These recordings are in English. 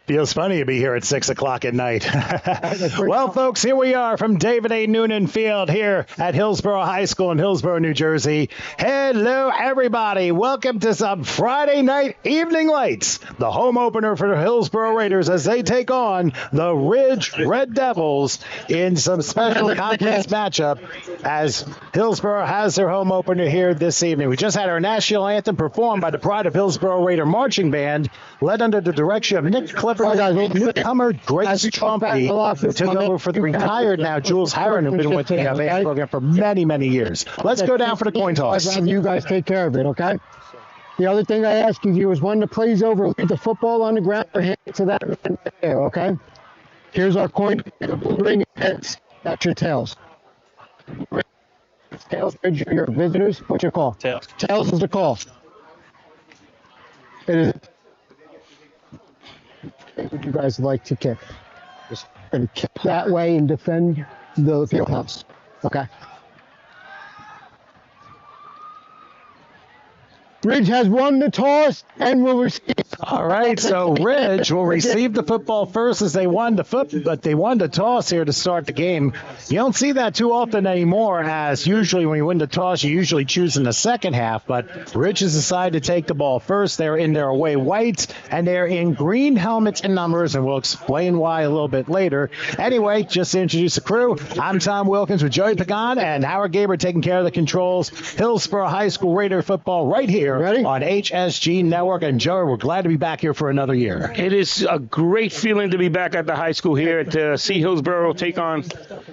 Feels funny to be here at 6 o'clock at night. Well, folks, here we are from David A. Noonan Field here at Hillsborough High School in Hillsborough, New Jersey. Hello, everybody. Welcome to some Friday night evening lights, the home opener for the Hillsborough Raiders as they take on the Ridge Red Devils in some special conference matchup as Hillsborough has their home opener here this evening. We just had our national anthem performed by the Pride of Hillsborough Raider Marching Band, led under the direction of Nick Clifford. Newcomer Grace Trumpy took over for the retired now Jules Harron, who's been with the band program for many, many years. Let's go down for the coin toss. You guys take care of it, okay? The other thing I ask you is when the play's over, leave the football on the ground or hand it to that there, okay? Here's our coin. Bring heads. That's your tails. Tails, your visitors. What's your call? Tails. Tails is the call. It is. Would you guys like to kick? Just kick that way and defend the field house. Okay. Ridge has won the toss and will receive. All right, so Ridge will receive the football first as they won the toss here to start the game. You don't see that too often anymore, as usually when you win the toss, you usually choose in the second half, but Ridge has decided to take the ball first. They're in their away whites, and they're in green helmets and numbers, and we'll explain why a little bit later. Anyway, just to introduce the crew, I'm Tom Wilkins with Joey Pagan and Howard Gaber taking care of the controls. Hillsborough High School Raider football right here. Ready? On HSG Network. And Joey, we're glad to be back here for another year. It is a great feeling to be back at the high school here to see Hillsborough take on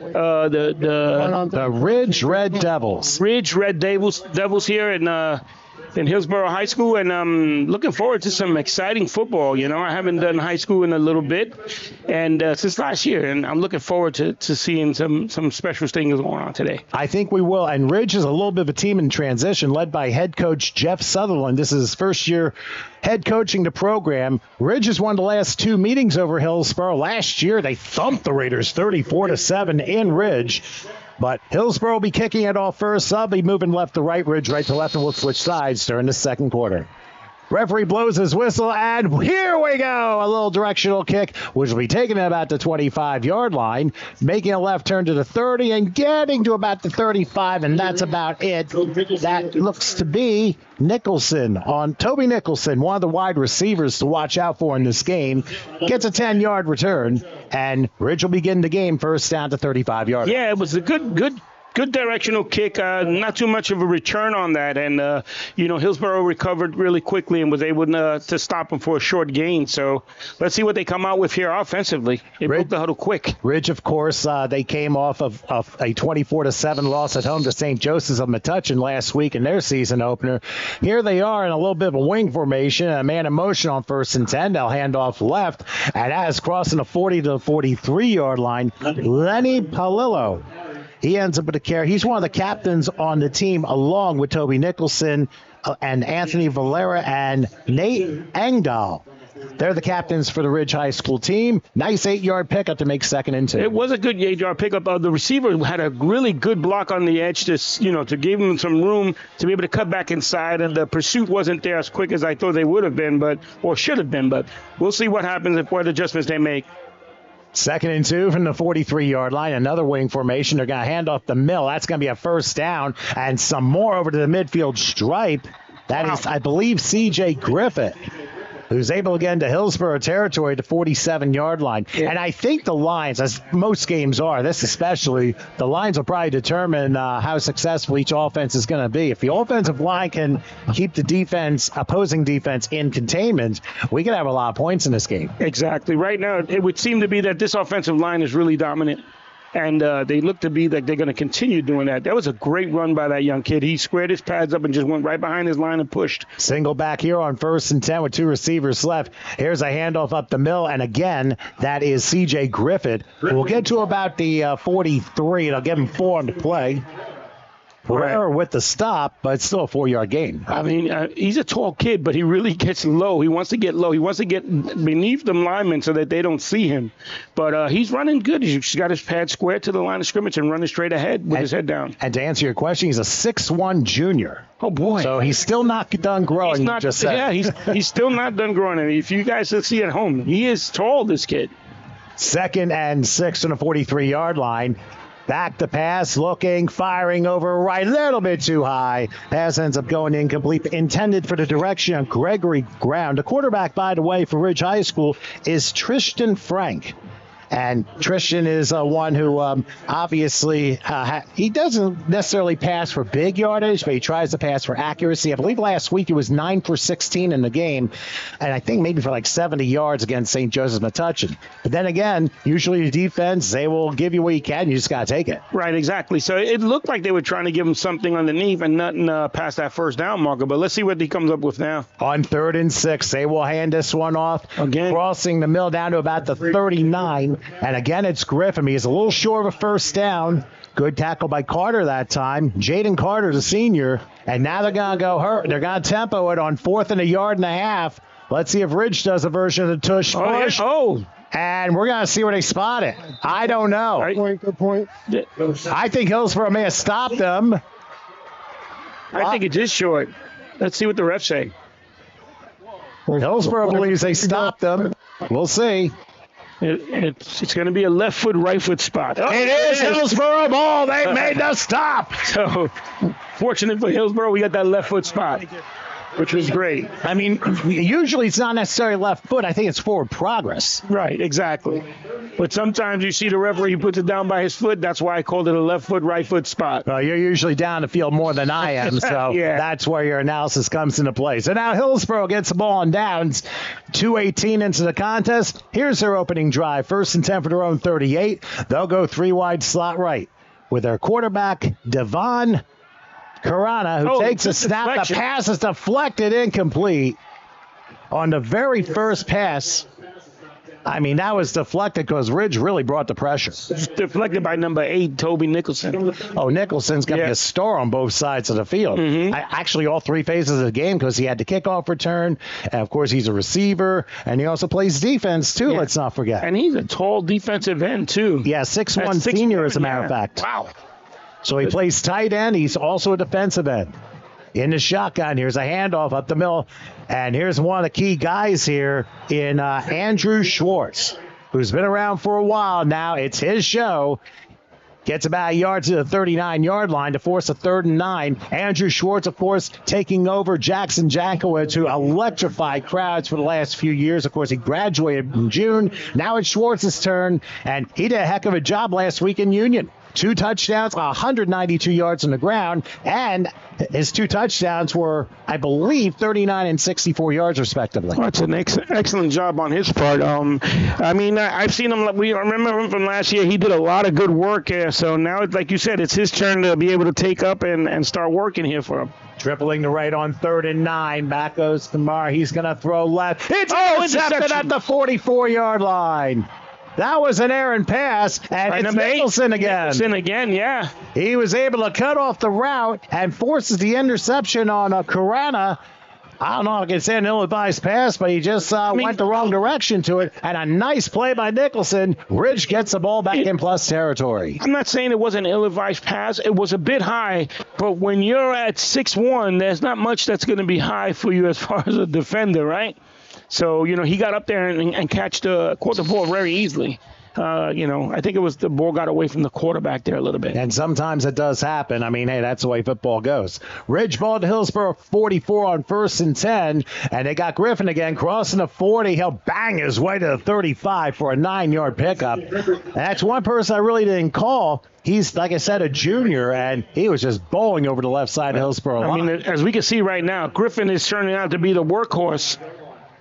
the Ridge Red Devils. Ridge Red Devils here in Hillsborough High School, and I'm looking forward to some exciting football. You know, I haven't done high school in a little bit, and since last year, and I'm looking forward to seeing some special things going on today. I think we will, and Ridge is a little bit of a team in transition, led by head coach Jeff Sutherland. This is his first year head coaching the program. Ridge has won the last two meetings over Hillsborough. Last year, they thumped the Raiders 34-7 in Ridge. But Hillsborough will be kicking it off first. I'll be moving left to right, Ridge right to left, and we'll switch sides during the second quarter. Referee blows his whistle, and here we go. A little directional kick, which will be taken at about the 25-yard line, making a left turn to the 30 and getting to about the 35, and that's about it. That looks to be Toby Nicholson, one of the wide receivers to watch out for in this game, gets a 10-yard return, and Ridge will begin the game first down to 35-yard. Yeah, it was a good directional kick, not too much of a return on that. And, Hillsborough recovered really quickly and was able to stop them for a short gain. So let's see what they come out with here offensively. They broke the huddle quick. Ridge, of course, they came off of a 24-7 loss at home to St. Joseph's of Metuchen last week in their season opener. Here they are in a little bit of a wing formation, a man in motion on 1st and 10. They'll hand off left. And as crossing the 40 to the 43-yard line, Lenny Palillo. He ends up with a carry. He's one of the captains on the team, along with Toby Nicholson and Anthony Valera and Nate Engdahl. They're the captains for the Ridge High School team. Nice 8-yard pickup to make 2nd and 2. It was a good 8-yard pickup. The receiver had a really good block on the edge to give him some room to be able to cut back inside, and the pursuit wasn't there as quick as I thought they would have been, or should have been. But we'll see what happens if what adjustments they make. 2nd and 2 from the 43-yard line. Another wing formation. They're going to hand off the mill. That's going to be a first down. And some more over to the midfield stripe. That is, I believe, C.J. Griffith, who's able to get into Hillsborough territory, the 47-yard line. Yeah. And I think the lines, as most games are, this especially, the lines will probably determine how successful each offense is going to be. If the offensive line can keep the opposing defense in containment, we can have a lot of points in this game. Exactly. Right now, it would seem to be that this offensive line is really dominant. And they look to be like they're going to continue doing that. That was a great run by that young kid. He squared his pads up and just went right behind his line and pushed. Single back here on 1st and 10 with 2 receivers left. Here's a handoff up the mill. And again, that is C.J. Griffith. We'll get to about the 43. They'll give him 4 on the play. Rare with the stop, but it's still a 4-yard gain. I mean, he's a tall kid, but he really gets low. He wants to get low. He wants to get beneath the linemen so that they don't see him. But he's running good. He's got his pad square to the line of scrimmage and running straight ahead with his head down. And to answer your question, he's a 6'1" junior. Oh, boy. So he's still not done growing. He's still not done growing. And if you guys see at home, he is tall, this kid. 2nd and 6 on the 43-yard line. Back to pass, looking, firing over right, a little bit too high. Pass ends up going incomplete, intended for the direction of Gregory Brown. The quarterback, by the way, for Ridge High School is Tristan Frank. And Tristan is one who obviously, he doesn't necessarily pass for big yardage, but he tries to pass for accuracy. I believe last week it was 9 for 16 in the game, and I think maybe for like 70 yards against St. Joseph Metuchen. But then again, usually the defense, they will give you what you can. You just got to take it. Right, exactly. So it looked like they were trying to give him something underneath and nothing past that first down marker. But let's see what he comes up with now. On 3rd and 6, they will hand this one off. Again. Crossing the middle down to about the 39. And again, it's Griffin. He's a little short of a first down. Good tackle by Carter that time. Jaden Carter, the senior. And now they're going to go hurt. They're going to tempo it on 4th and a yard and a half. Let's see if Ridge does a version of the tush push. And we're going to see where they spot it. I don't know. Good point. I think Hillsborough may have stopped them. I think it is short. Let's see what the refs say. Hillsborough believes they stopped them. We'll see. It's going to be a left foot, right foot spot. It is Hillsborough ball. They made the stop. So, fortunate for Hillsborough, we got that left foot spot, which was great. I mean, usually it's not necessarily left foot. I think it's forward progress. Right, exactly. But sometimes you see the referee, he puts it down by his foot. That's why I called it a left foot, right foot spot. Well, you're usually down the field more than I am, so That's where your analysis comes into play. So now Hillsborough gets the ball on downs. 2:18 into the contest. Here's their opening drive. 1st and 10 for their own 38. They'll go 3 wide slot right with their quarterback, Devon Karana, who takes a snap. Deflection. The pass is deflected, incomplete. On the very first pass, I mean, that was deflected because Ridge really brought the pressure. It's deflected by number 8, Toby Nicholson. Oh, Nicholson's going to be a star on both sides of the field. Actually, all 3 phases of the game because he had the kickoff return. And, of course, he's a receiver. And he also plays defense, too, let's not forget. And he's a tall defensive end, too. Yeah, 6'1" senior, as a matter of fact. Wow. So he plays tight end. He's also a defensive end. In the shotgun, here's a handoff up the middle. And here's one of the key guys here in Andrew Schwartz, who's been around for a while now. It's his show. Gets about a yard to the 39-yard line to force a 3rd and 9. Andrew Schwartz, of course, taking over Jackson Jankowicz, who electrified crowds for the last few years. Of course, he graduated in June. Now it's Schwartz's turn, and he did a heck of a job last week in Union. 2 touchdowns, 192 yards on the ground, and his 2 touchdowns were, I believe, 39 and 64 yards, respectively. That's an excellent job on his part. I mean, I've seen him. We remember him from last year. He did a lot of good work here. So now, like you said, it's his turn to be able to take up and start working here for him. Tripling to right on 3rd and 9. Back goes Kamar. He's going to throw left. It's intercepted at the 44-yard line. That was an errant pass, and it's Nicholson again. Nicholson again, yeah. He was able to cut off the route and forces the interception on Karana. I don't know if I can say an ill-advised pass, but he just went the wrong direction to it. And a nice play by Nicholson. Ridge gets the ball back in plus territory. I'm not saying it was an ill-advised pass. It was a bit high, but when you're at 6'1", there's not much that's going to be high for you as far as a defender, right? So, he got up there and caught the ball very easily. I think it was the ball got away from the quarterback there a little bit. And sometimes it does happen. I mean, hey, that's the way football goes. Ridge ball to Hillsborough 44 on 1st and 10. And they got Griffin again crossing the 40. He'll bang his way to the 35 for a 9-yard pickup. And that's one person I really didn't call. He's, like I said, a junior, and he was just bowling over the left side of Hillsborough line. I mean, as we can see right now, Griffin is turning out to be the workhorse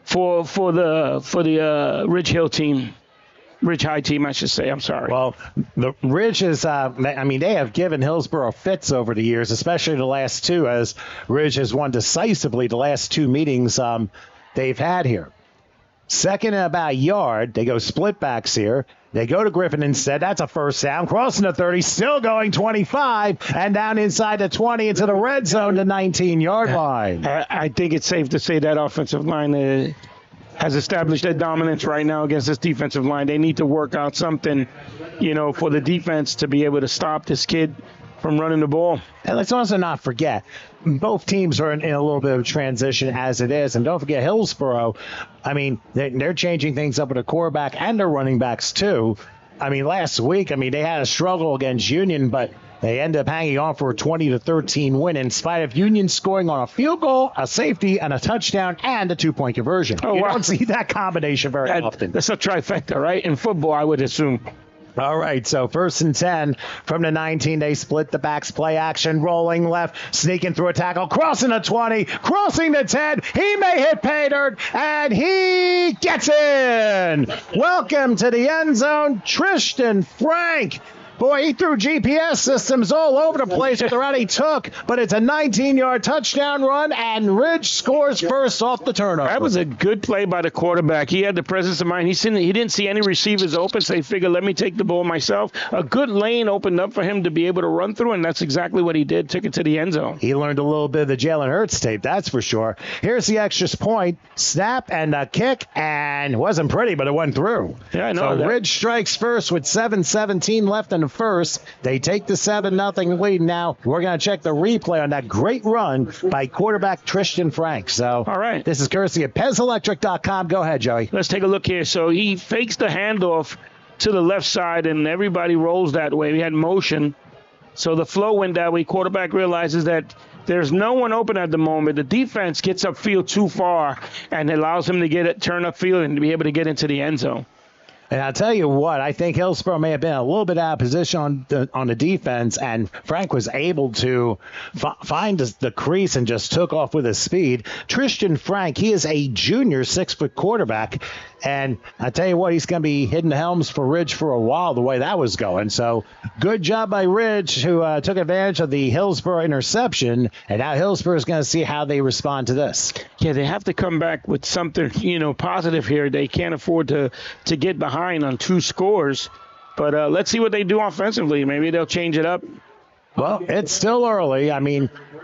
for the Ridge Hill team. Ridge High team, I should say. I'm sorry. Well, the Ridge is, they have given Hillsborough fits over the years, especially the last 2, as Ridge has won decisively the last 2 meetings they've had here. Second and about a yard. They go split backs here. They go to Griffin instead. That's a first down. Crossing the 30, still going 25, and down inside the 20 into the red zone, the 19-yard line. I think it's safe to say that offensive line has established their dominance right now against this defensive line. They need to work out something, for the defense to be able to stop this kid from running the ball. And let's also not forget, both teams are in a little bit of transition as it is. And don't forget, Hillsborough, they're changing things up with the quarterback and their running backs, too. Last week, they had a struggle against Union, but they ended up hanging on for a 20-13 win in spite of Union scoring on a field goal, a safety, and a touchdown, and a two-point conversion. You don't see that combination very often. That's a trifecta, right? In football, I would assume. All right, so 1st and 10 from the 19. They split the backs, play action, rolling left, sneaking through a tackle, crossing the 20, crossing the 10. He may hit pay dirt, and he gets in. Welcome to the end zone, Tristan Frank. Boy, he threw GPS systems all over the place with the route he took, but it's a 19-yard touchdown run, and Ridge scores first off the turnover. That was a good play by the quarterback. He had the presence of mind. He didn't see any receivers open, so he figured, let me take the ball myself. A good lane opened up for him to be able to run through, and that's exactly what he did, took it to the end zone. He learned a little bit of the Jalen Hurts tape, that's for sure. Here's the extra point, snap and a kick, and it wasn't pretty, but it went through. Yeah, I know. So Ridge strikes first with 7:17 left in the first. They take the 7-0 lead. Now we're going to check the replay on that great run by quarterback Tristan Frank. So, all right, this is courtesy of PezElectric.com. Go ahead, Joey. Let's take a look here. So he fakes the handoff to the left side, and everybody rolls that way. We had motion, so the flow went that way. Quarterback realizes that there's no one open at the moment. The defense gets upfield too far, and allows him to turn upfield and to be able to get into the end zone. And I'll tell you what, I think Hillsborough may have been a little bit out of position on the defense, and Frank was able to find the crease and just took off with his speed. Tristan Frank, he is a junior 6-foot quarterback, and I tell you what, he's going to be hitting the helms for Ridge for a while the way that was going. So good job by Ridge, who took advantage of the Hillsborough interception, and now Hillsborough is going to see how they respond to this. Yeah, they have to come back with something, positive here. They can't afford to get behind on 2 scores, but let's see what they do offensively. Maybe they'll change it up. Well, it's still early.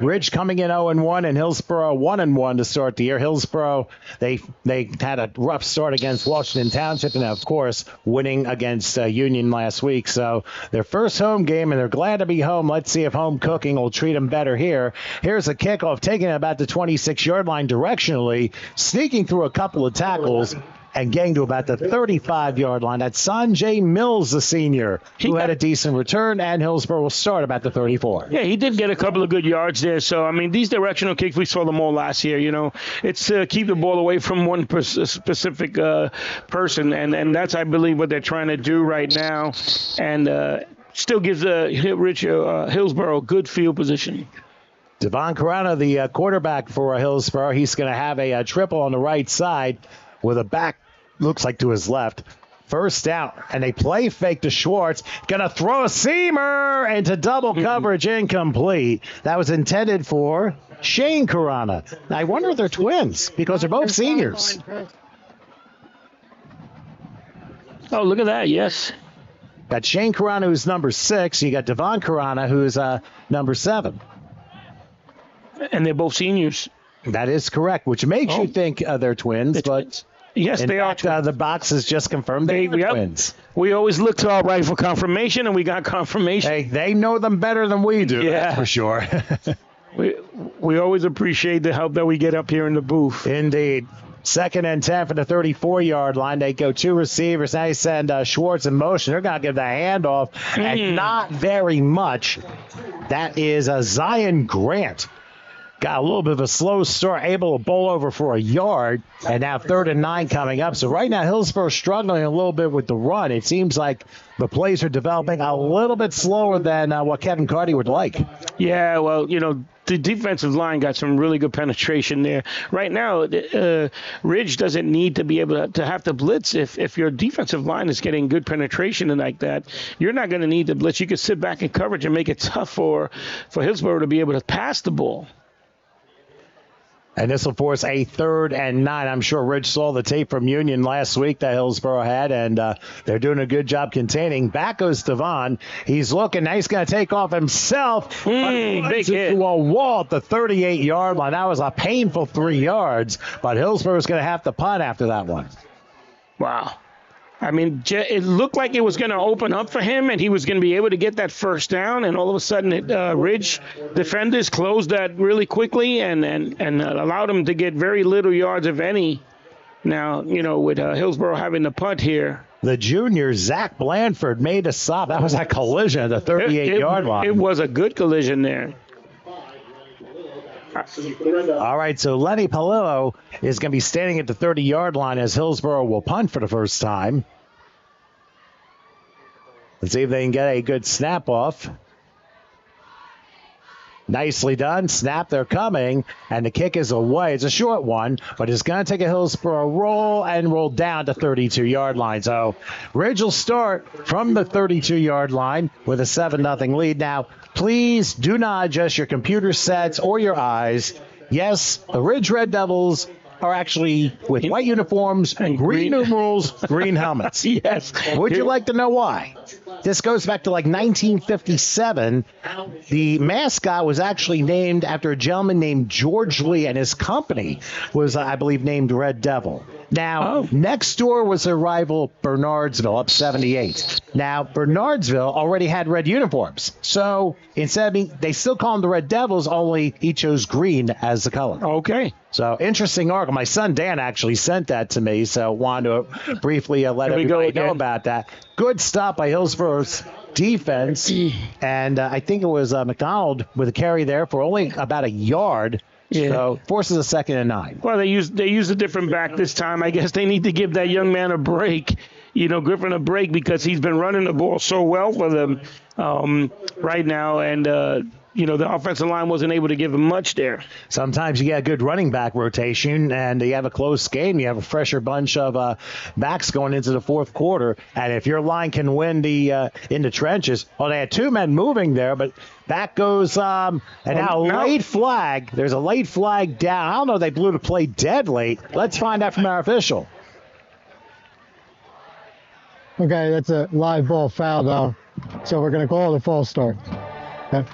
Ridge coming in 0-1 and Hillsborough 1-1 to start the year. Hillsborough, they had a rough start against Washington Township and, of course, winning against Union last week. So their first home game, and they're glad to be home. Let's see if home cooking will treat them better here. Here's a kickoff taken at about the 26-yard line directionally, sneaking through a couple of tackles and getting to about the 35-yard line. That's Sanjay Mills, the senior, who had a decent return, and Hillsborough will start about the 34. Yeah, he did get a couple of good yards there. So, these directional kicks, we saw them all last year, It's keep the ball away from one specific person, and that's, I believe, what they're trying to do right now, and still gives Hillsborough good field position. Devon Carano, the quarterback for Hillsborough, he's going to have a triple on the right side with a back, looks like to his left. First down, and they play fake to Schwartz. Going to throw a seamer into double coverage, incomplete. That was intended for Shane Carano. I wonder if they're twins because they're both seniors. Oh, look at that, yes. Got Shane Carano, who's number 6. You got Devon Carano, who's number 7. And they're both seniors. That is correct, which makes you think they're twins, but yes, they are. The box has just confirmed they are twins. We always look to our right for confirmation, and we got confirmation. Hey, they know them better than we do, that's for sure. we always appreciate the help that we get up here in the booth. Indeed. 2nd and 10 for the 34-yard line. They go 2 receivers. Now they send Schwartz in motion. They're going to give the handoff, and not very much. That is Zion Grant. Got a little bit of a slow start, able to bowl over for a yard, and now 3rd and 9 coming up. So right now, Hillsborough struggling a little bit with the run. It seems like the plays are developing a little bit slower than what Kevin Carty would like. Yeah, well, the defensive line got some really good penetration there. Right now, Ridge doesn't need to be able to have to blitz. If your defensive line is getting good penetration and like that, you're not going to need to blitz. You can sit back in coverage and make it tough for Hillsborough to be able to pass the ball. And this will force a 3rd and 9. I'm sure Rich saw the tape from Union last week that Hillsborough had, and they're doing a good job containing. Back goes Devon. He's looking. Now he's going to take off himself. Big hit. To a wall at the 38-yard line. That was a painful 3 yards, but Hillsborough's going to have to punt after that one. Wow. I mean, it looked like it was going to open up for him, and he was going to be able to get that first down, and all of a sudden, Ridge defenders closed that really quickly and allowed him to get very little yards, if any. Now, with Hillsborough having the punt here. The junior, Zach Blandford, made a stop. That was a collision at the 38-yard line. It was a good collision there. All right, so Lenny Palillo is going to be standing at the 30-yard line as Hillsborough will punt for the first time. Let's see if they can get a good snap off. Nicely done. Snap, they're coming, and the kick is away. It's a short one, but it's going to take a Hillsborough roll down to 32-yard line. So Ridge will start from the 32-yard line with a 7-0 lead. Now, please do not adjust your computer sets or your eyes. Yes, the Ridge Red Devils are actually with white uniforms and green numerals, green helmets. Yes. Would you like to know why? This goes back to like 1957. The mascot was actually named after a gentleman named George Lee, and his company was, I believe, named Red Devil. Now, next door was their rival Bernardsville, up 78. Now, Bernardsville already had red uniforms. So instead of they still call them the Red Devils, only he chose green as the color. Okay. So interesting article. My son Dan actually sent that to me, so wanted to briefly let everybody know about that. Good stop by Hillsborough's defense, and I think it was McDonald with a carry there for only about a yard. Yeah. So forces a 2nd and 9. Well, they used a different back this time. I guess they need to give that young man a break, Griffin a break, because he's been running the ball so well for them right now, and the offensive line wasn't able to give him much there. Sometimes you get a good running back rotation, and you have a close game. You have a fresher bunch of backs going into the fourth quarter, and if your line can win in the trenches, well, they had 2 men moving there, but back goes late flag. There's a late flag down. I don't know if they blew the play dead late. Let's find out from our official. Okay, that's a live ball foul, though. So we're going to call it a false start. Okay.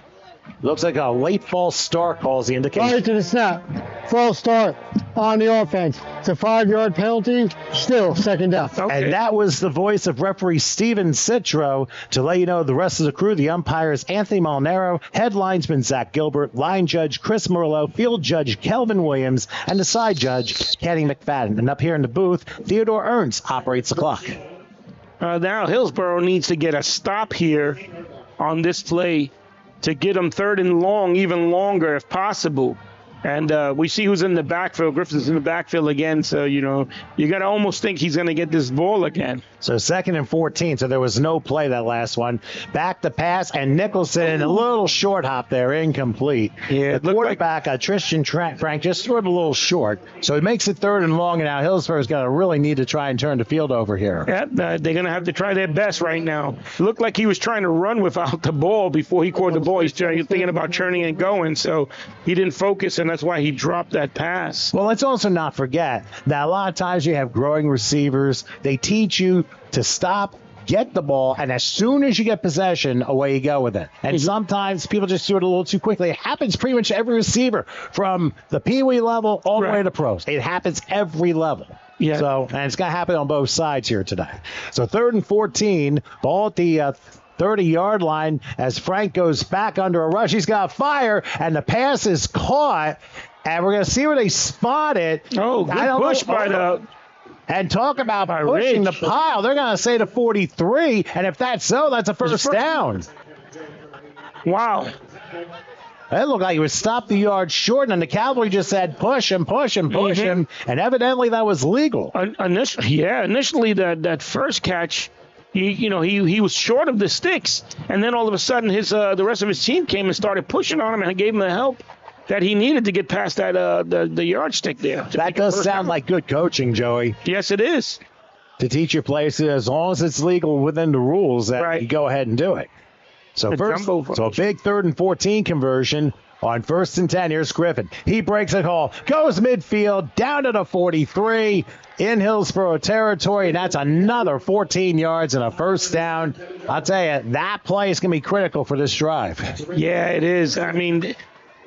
Looks like a late false start calls the indication. Prior to the snap, false start on the offense. It's a 5-yard penalty, still 2nd down. Okay. And that was the voice of referee Steven Citro to let you know the rest of the crew. The umpires Anthony Molinaro, head linesman Zach Gilbert, line judge Chris Murillo, field judge Kelvin Williams, and the side judge Kenny McFadden. And up here in the booth, Theodore Ernst operates the clock. Now Hillsborough needs to get a stop here on this play to get them 3rd and long, even longer if possible. And we see who's in the backfield. Griffin's in the backfield again, so, you got to almost think he's going to get this ball again. So 2nd and 14, so there was no play that last one. Back to pass, and Nicholson, a little short hop there, incomplete. Yeah, the quarterback, Tristan Frank, just threw it a little short. So it makes it 3rd and long, and now Hillsborough's going to really need to try and turn the field over here. Yeah, they're going to have to try their best right now. It looked like he was trying to run without the ball before he caught the ball. He's thinking about turning and going, so he didn't focus, and that's why he dropped that pass. Well, let's also not forget that a lot of times you have growing receivers. They teach you to stop, get the ball, and as soon as you get possession, away you go with it. And sometimes people just do it a little too quickly. It happens pretty much every receiver from the Pee-wee level all the way to pros. It happens every level. Yeah. So, and it's going to happen on both sides here today. So 3rd and 14, ball at the 30-yard line as Frank goes back under a rush. He's got fire, and the pass is caught. And we're going to see where they spot it. Oh, good push by the... And talk about pushing the pile. They're going to say to 43, and if that's so, that's a first down. Wow. It looked like he was stopped the yard short, and the Cavalry just said push him, and evidently that was legal. Initially that first catch, he was short of the sticks, and then all of a sudden the rest of his team came and started pushing on him and gave him the help that he needed to get past that the yardstick there. That does sound like good coaching, Joey. Yes, it is. To teach your players, as long as it's legal within the rules, that you go ahead and do it. So a big 3rd and 14 conversion On 1st and 10, here's Griffin. He breaks a call, goes midfield, down to the 43 in Hillsborough territory, and that's another 14 yards and a first down. I'll tell you, that play is going to be critical for this drive. Yeah, it is. I mean,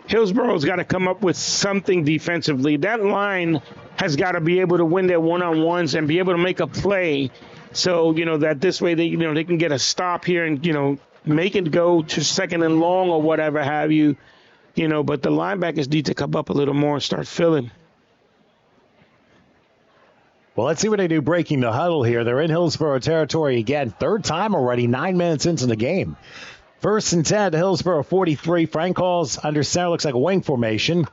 Hillsborough's got to come up with something defensively. That line has got to be able to win their one-on-ones and be able to make a play. So, that this way they can get a stop here and, make it go to 2nd and long or whatever have you. But the linebackers need to come up a little more and start filling. Well, let's see what they do breaking the huddle here. They're in Hillsborough territory again. 3rd time already, 9 minutes into the game. 1st and 10 to Hillsborough 43. Frank calls under center, looks like a wing formation.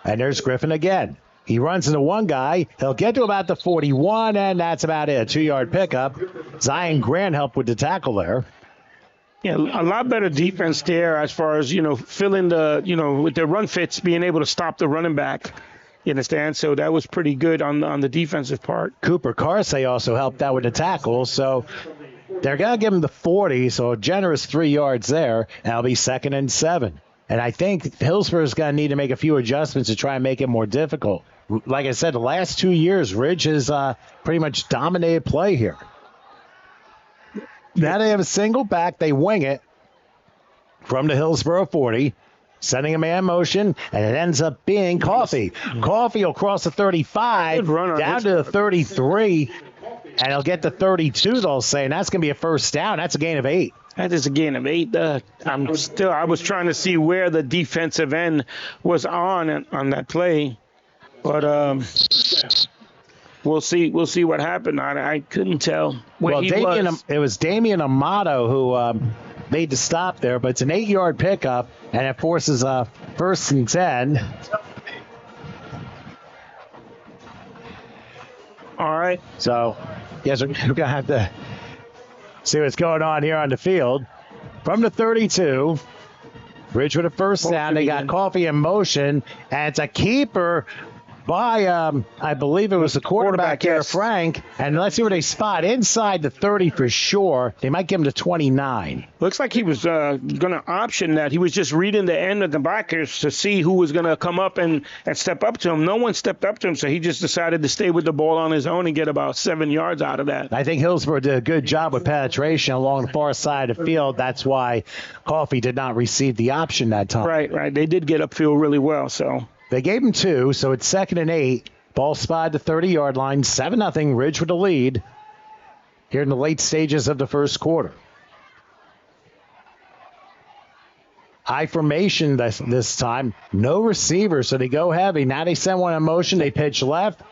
And there's Griffin again. He runs into one guy. He'll get to about the 41, and that's about it. A 2-yard pickup. Zion Grant helped with the tackle there. Yeah, a lot better defense there as far as, filling with the run fits, being able to stop the running back. You understand? So that was pretty good on the defensive part. Cooper Carsey also helped out with the tackle. So they're going to give him the 40, so a generous 3 yards there. And it'll be 2nd and 7. And I think Hillsborough's going to need to make a few adjustments to try and make it more difficult. Like I said, the last 2 years, Ridge has pretty much dominated play here. Now they have a single back. They wing it from the Hillsborough 40, sending a man motion, and it ends up being Coffee. Coffee will cross the 35, down to the 33, and he'll get the 32, they'll say, and that's going to be a first down. That's a gain of 8. That is a gain of 8. I was trying to see where the defensive end was on that play, but we'll see what happened. I couldn't tell where he was. It was Damian Amato who made the stop there, but it's an 8-yard pickup, and it forces a 1st and 10. All right. So, yes, we're going to have to see what's going on here on the field. From the 32, Ridge with a first down. They got Coffee in motion, and it's a keeper by, I believe it was the quarterback here, yes. Frank. And let's see where they spot. Inside the 30 for sure. They might give him to 29. Looks like he was going to option that. He was just reading the end of the backers to see who was going to come up and step up to him. No one stepped up to him, so he just decided to stay with the ball on his own and get about 7 yards out of that. I think Hillsborough did a good job with penetration along the far side of the field. That's why Coffee did not receive the option that time. Right. They did get upfield really well, so. They gave him 2, so it's 2nd and 8. Ball spotted the 30-yard line. 7-0, Ridge with the lead here in the late stages of the first quarter. High formation this time. No receiver, so they go heavy. Now they send one in motion. They pitch left.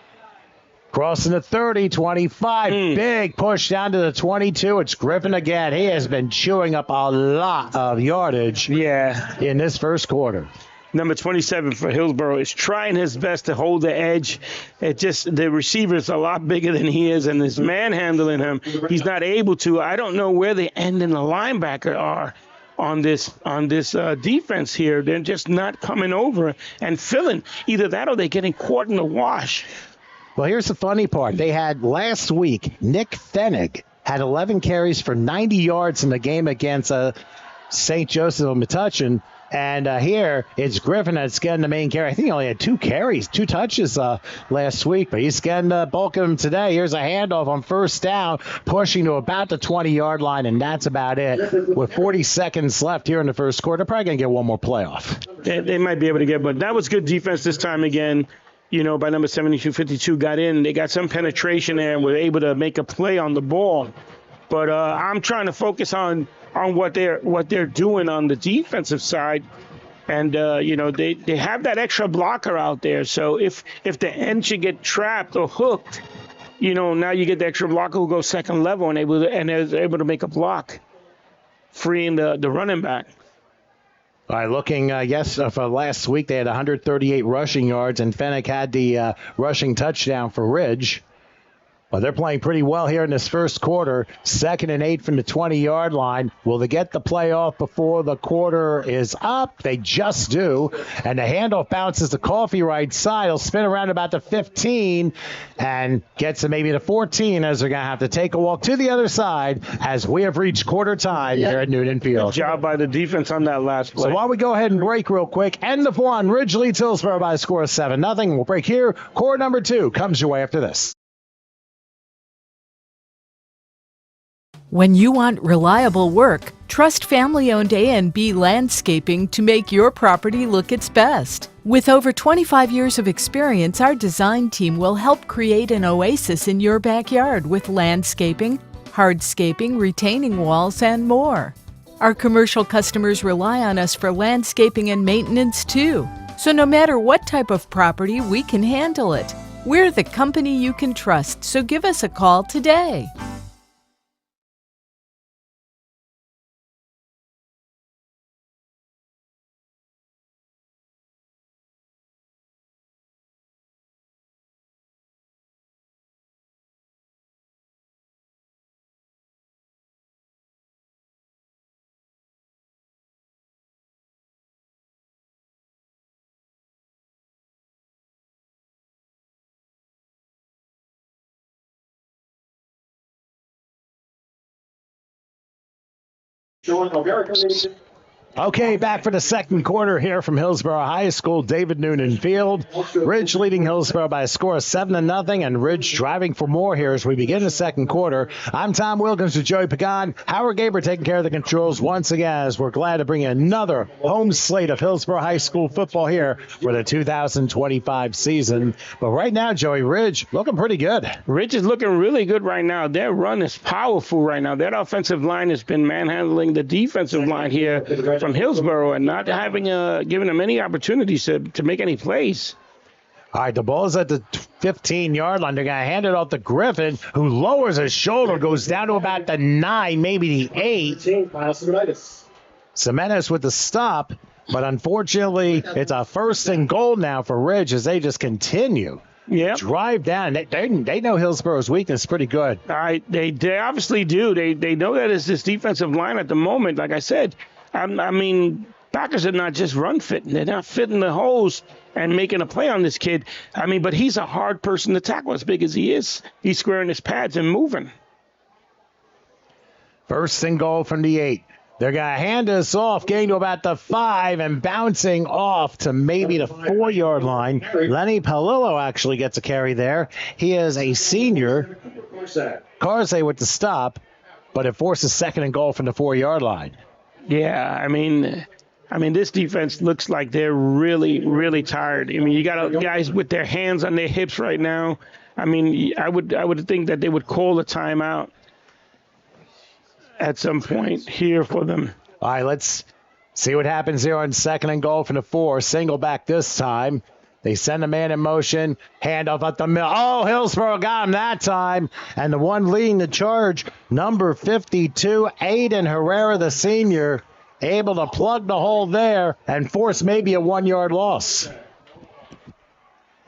Crossing the 30, 25. Big push down to the 22. It's Griffin again. He has been chewing up a lot of yardage in this first quarter. Number 27 for Hillsborough is trying his best to hold the edge. The receiver's a lot bigger than he is, and is manhandling him. He's not able to. I don't know where the end and the linebacker are on this defense here. They're just not coming over and filling. Either that or they're getting caught in the wash. Well, here's the funny part. They had last week, Nick Fennig had 11 carries for 90 yards in the game against St. Joseph of Metuchen. And here, it's Griffin that's getting the main carry. I think he only had 2 carries, 2 touches last week, but he's getting the bulk of them today. Here's a handoff on first down, pushing to about the 20-yard line, and that's about it. With 40 seconds left here in the first quarter, probably going to get one more playoff. They might be able to get, but that was good defense this time again. By number 72-52 got in. They got some penetration there and were able to make a play on the ball. But I'm trying to focus on what they're doing on the defensive side, and they have that extra blocker out there. So if the end should get trapped or hooked, now you get the extra blocker who goes second level and is able to make a block, freeing the running back. All right, looking, for last week they had 138 rushing yards, and Fennick had the rushing touchdown for Ridge. Well, they're playing pretty well here in this first quarter. 2nd and 8 from the 20-yard line. Will they get the play off before the quarter is up? They just do. And the handoff bounces to Coffee right side. He'll spin around about the 15 and gets to maybe the 14 as they're going to have to take a walk to the other side as we have reached quarter time here at Noonan Field. Good job by the defense on that last play. So while we go ahead and break real quick, end of one, Ridge leads Hillsborough by a score of 7-0. We'll break here. Quarter number 2 comes your way after this. When you want reliable work, trust family-owned A&B Landscaping to make your property look its best. With over 25 years of experience, our design team will help create an oasis in your backyard with landscaping, hardscaping, retaining walls, and more. Our commercial customers rely on us for landscaping and maintenance too. So no matter what type of property, we can handle it. We're the company you can trust, so give us a call today. Okay, back for the second quarter here from Hillsborough High School. David Noonan Field. Ridge leading Hillsborough by a score of 7-0, and Ridge driving for more here as we begin the second quarter. I'm Tom Wilkins with Joey Pagan. Howard Gaber taking care of the controls once again as we're glad to bring you another home slate of Hillsborough High School football here for the 2025 season. But right now, Joey, Ridge looking pretty good. Ridge is looking really good right now. Their run is powerful right now. That offensive line has been manhandling the defensive line here from Hillsborough and not having given them any opportunities to make any plays. All right, the ball's at the 15-yard line. They're going to hand it off to Griffin, who lowers his shoulder, goes down to about the 9, maybe the 8. Semenis with the stop, but unfortunately, it's a 1st and goal now for Ridge as they just continue. Yeah, drive down. They know Hillsborough's weakness pretty good. They obviously do. They know that it's this defensive line at the moment. Like I said, I mean, Packers are not just run fitting. They're not fitting the holes and making a play on this kid. I mean, but he's a hard person to tackle as big as he is. He's squaring his pads and moving. 1st and goal from the 8. They're going to hand us off, getting to about the 5 and bouncing off to maybe the 4-yard line. Lenny Palillo actually gets a carry there. He is a senior. Carzay with the stop, but it forces 2nd and goal from the 4-yard line. Yeah, I mean, this defense looks like they're really, really tired. I mean, you got guys with their hands on their hips right now. I mean, I would think that they would call a timeout at some point here for them. All right, let's see what happens here on 2nd and goal from the 4. Single back this time. They send a man in motion. Handoff at the middle. Oh, Hillsborough got him that time. And the one leading the charge, number 52, Aiden Herrera, the senior, able to plug the hole there and force maybe a 1-yard loss.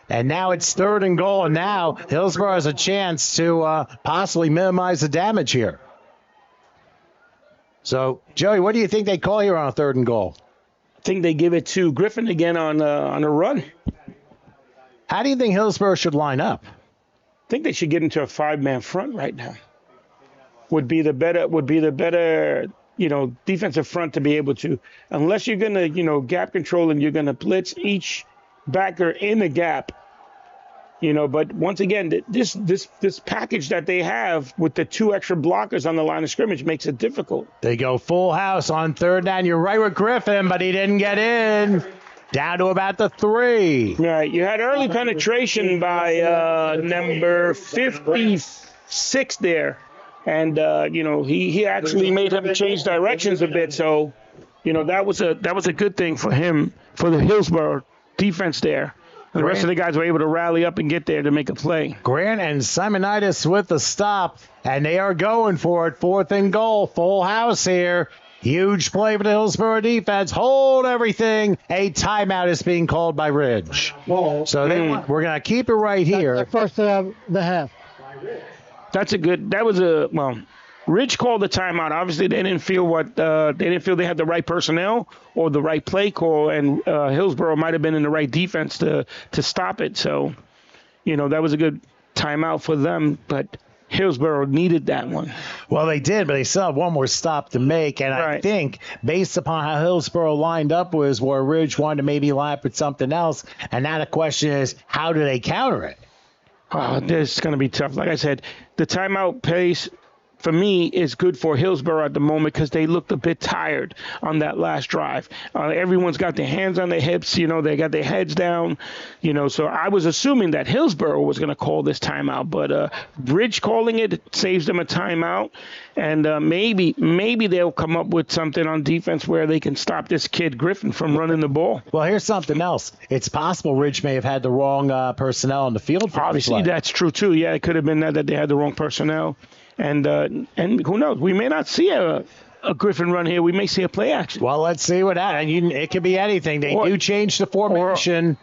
And now it's 3rd and goal. And now Hillsborough has a chance to possibly minimize the damage here. So, Joey, what do you think they call here on a 3rd and goal? I think they give it to Griffin again on a run. How do you think Hillsborough should line up? I think they should get into a 5-man front right now. Would be the better, defensive front to be able to, unless you're going to, gap control and you're going to blitz each backer in the gap. But once again, this package that they have with the 2 extra blockers on the line of scrimmage makes it difficult. They go full house on 3rd down. You're right with Griffin, but he didn't get in. Down to about the 3. Right. You had early penetration by number 56 there. And, he actually made him change directions a bit. So, that was a good thing for him, for the Hillsborough defense there. The rest of the guys were able to rally up and get there to make a play. Grant and Simonitis with the stop, and they are going for it. 4th and goal, full house here. Huge play for the Hillsborough defense. Hold everything. A timeout is being called by Ridge. So we're going to keep it right here. First of the half. Ridge called the timeout. Obviously, they didn't feel they had the right personnel or the right play call, and Hillsborough might have been in the right defense to stop it. So, that was a good timeout for them, but Hillsborough needed that one. Well, they did, but they still have one more stop to make. And Right. I think based upon how Hillsborough lined up was where Ridge wanted to maybe line up with something else. And now the question is, how do they counter it? Oh, this is going to be tough. Like I said, the timeout pace for me is good for Hillsborough at the moment because they looked a bit tired on that last drive. Everyone's got their hands on their hips, they got their heads down, so I was assuming that Hillsborough was going to call this timeout, but Ridge calling it saves them a timeout, and maybe they'll come up with something on defense where they can stop this kid Griffin from running the ball. Well, here's something else. It's possible Ridge may have had the wrong personnel on the field for Obviously, that's true, too. Yeah, it could have been that they had the wrong personnel. And who knows? We may not see a Griffin run here. We may see a play action. Well, let's see what happens. It could be anything. They do change the formation.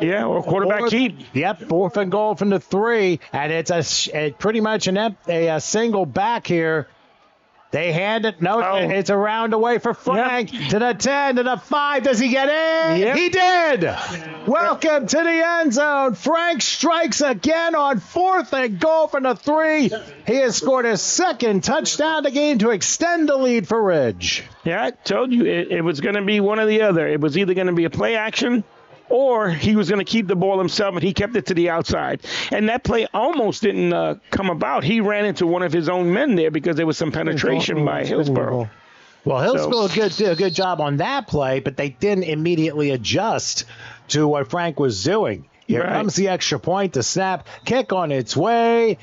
Or quarterback keep. Yep, 4th and goal from the 3. And it's pretty much a single back here. They hand it. No, It's a round away for Frank. Yep. To the 10, to the 5. Does he get in? Yep. He did. Welcome to the end zone. Frank strikes again on 4th and goal from the 3. He has scored his second touchdown to game to extend the lead for Ridge. Yeah, I told you it was going to be one or the other. It was either going to be a play action or he was going to keep the ball himself, and he kept it to the outside. And that play almost didn't come about. He ran into one of his own men there because there was some penetration by Hillsborough. Well, Hillsborough did a good job on that play, but they didn't immediately adjust to what Frank was doing. Here comes the extra point, the snap, kick on its way,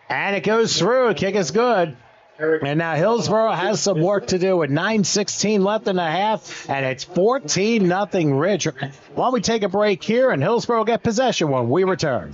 and it goes through. The kick is good. And now Hillsborough has some work to do with 9:16 left in the half, and it's 14-0 Ridge. Why don't we take a break here, and Hillsborough get possession when we return.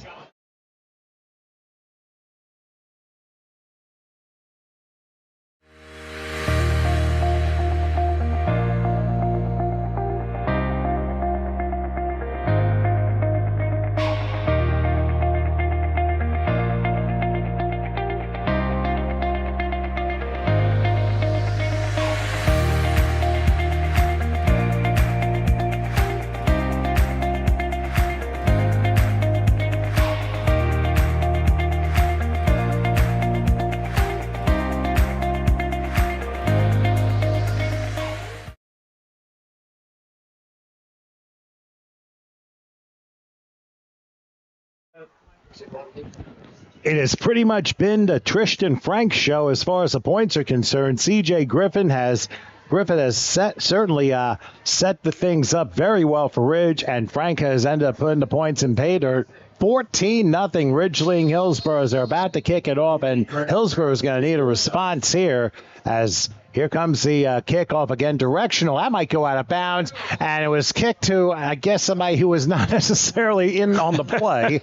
It has pretty much been the Tristan Frank show as far as the points are concerned. C.J. Griffin has certainly set the things up very well for Ridge, and Frank has ended up putting the points in pay dirt. 14-0 Ridge leading Hillsborough as they're about to kick it off, and Hillsborough is going to need a response here as here comes the kickoff again, directional. That might go out of bounds, and it was kicked to, I guess, somebody who was not necessarily in on the play.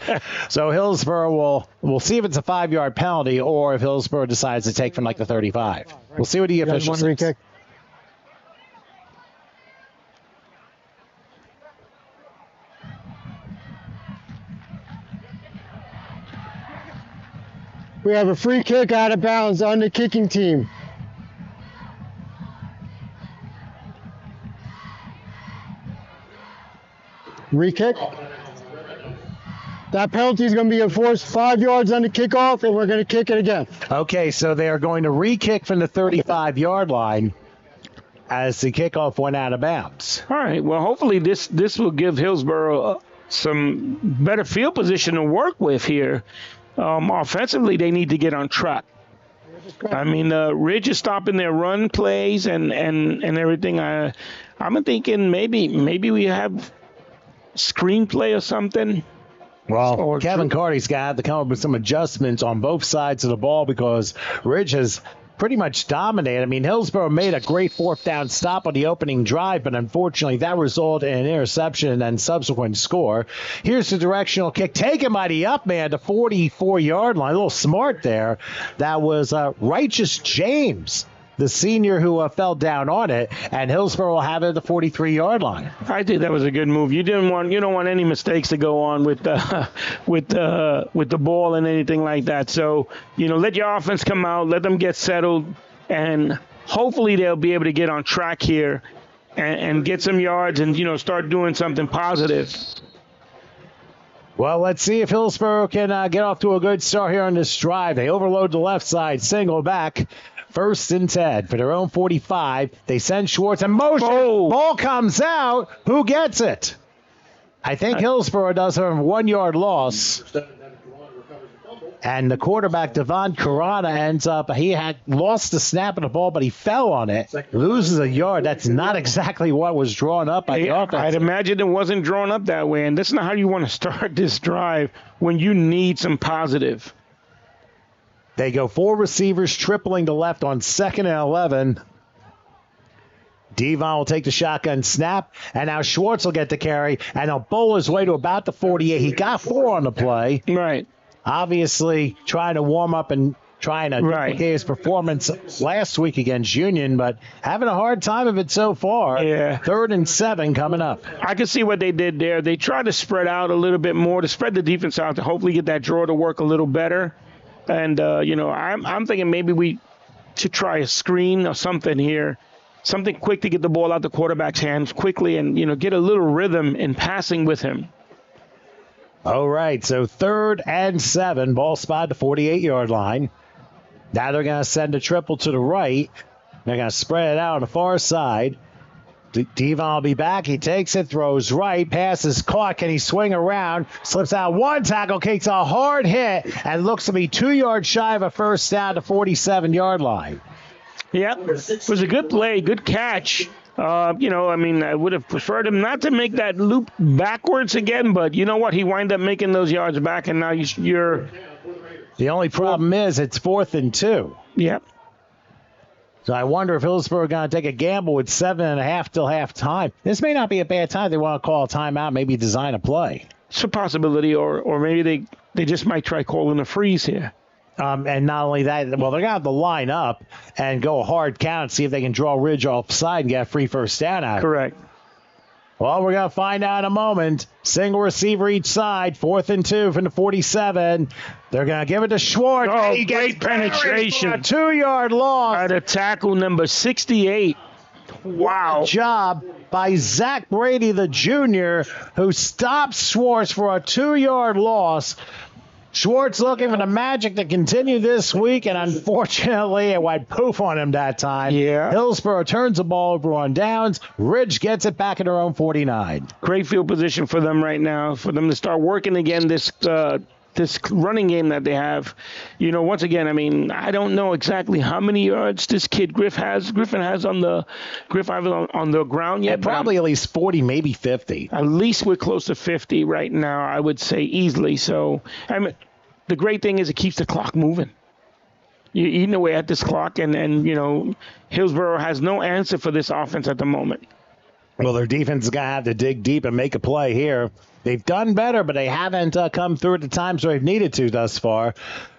So Hillsborough will see if it's a 5-yard penalty or if Hillsborough decides to take from like the 35. We'll see what the official says. We have a free kick out of bounds on the kicking team. Re-kick. That penalty is going to be enforced 5 yards on the kickoff, and we're going to kick it again. Okay, so they are going to re-kick from the 35-yard line as the kickoff went out of bounds. All right, well, hopefully this will give Hillsborough some better field position to work with here. Offensively, they need to get on track. I mean, Ridge is stopping their run plays and everything. I'm thinking maybe we have screenplay or something. Well, Kevin Carty's got to have to come up with some adjustments on both sides of the ball because Ridge has pretty much dominated. I mean, Hillsborough made a great 4th down stop on the opening drive, but unfortunately that resulted in an interception and subsequent score. Here's the directional kick taken by the up man, the 44-yard line. A little smart there. That was Righteous James the senior who fell down on it, and Hillsborough will have it at the 43-yard line. I think that was a good move. You don't want any mistakes to go on with the ball and anything like that. So, let your offense come out, let them get settled, and hopefully they'll be able to get on track here and get some yards and, start doing something positive. Well, let's see if Hillsborough can get off to a good start here on this drive. They overload the left side, single back, 1st and 10 for their own 45. They send Schwartz in motion. Oh. Ball comes out. Who gets it? I think Hillsborough does have a 1-yard loss. And the quarterback, Devon Carana, ends up, he had lost the snap of the ball, but he fell on it. Loses a yard. That's not exactly what was drawn up by the offense. I'd imagine it wasn't drawn up that way, and that's not how you want to start this drive when you need some positive. They go 4 receivers, tripling to left on 2nd and 11. Devon will take the shotgun snap, and now Schwartz will get the carry, and he'll bowl his way to about the 48. He got 4 on the play. Right. Obviously trying to warm up and trying to duplicate his performance last week against Union, but having a hard time of it so far. Yeah. 3rd and 7 coming up. I can see what they did there. They tried to spread out a little bit more, to spread the defense out, to hopefully get that draw to work a little better. And, I'm thinking maybe we should try a screen or something here, something quick to get the ball out the quarterback's hands quickly and, get a little rhythm in passing with him. All right, so 3rd and 7, ball spot at the 48-yard line. Now they're going to send a triple to the right. They're going to spread it out on the far side. Devon will be back. He takes it, throws right, pass is caught. Can he swing around? Slips out 1 tackle, takes a hard hit, and looks to be 2 yards shy of a first down to 47-yard line. Yeah, it was a good play, good catch. I would have preferred him not to make that loop backwards again, but you know what? He wound up making those yards back, and now you're... The only problem is it's 4th and 2. Yep. So I wonder if Hillsborough are going to take a gamble with 7.5 till halftime. This may not be a bad time. They want to call a timeout, maybe design a play. It's a possibility, or maybe they just might try calling a freeze here. And not only that, well, they're going to have to line up and go a hard count, see if they can draw Ridge offside and get a free first down out. Correct. Well, we're going to find out in a moment. Single receiver each side, 4th and 2 from the 47. They're going to give it to Schwartz. Oh, he great penetration. A 2-yard loss. At a tackle number 68. Wow. Good job by Zach Brady, the junior, who stopped Schwartz for a 2-yard loss. Schwartz looking for the magic to continue this week, and unfortunately, it went poof on him that time. Yeah. Hillsborough turns the ball over on downs. Ridge gets it back at their own 49. Great field position for them right now, for them to start working again this running game that they have. Once again, I don't know exactly how many yards this kid Griffin has on the ground yet. Probably at least 40, maybe 50. At least we're close to 50 right now, I would say, easily. So, the great thing is it keeps the clock moving. You're eating away at this clock, and Hillsborough has no answer for this offense at the moment. Well, their defense is going to have to dig deep and make a play here. They've done better, but they haven't come through at the times where they've needed to thus far.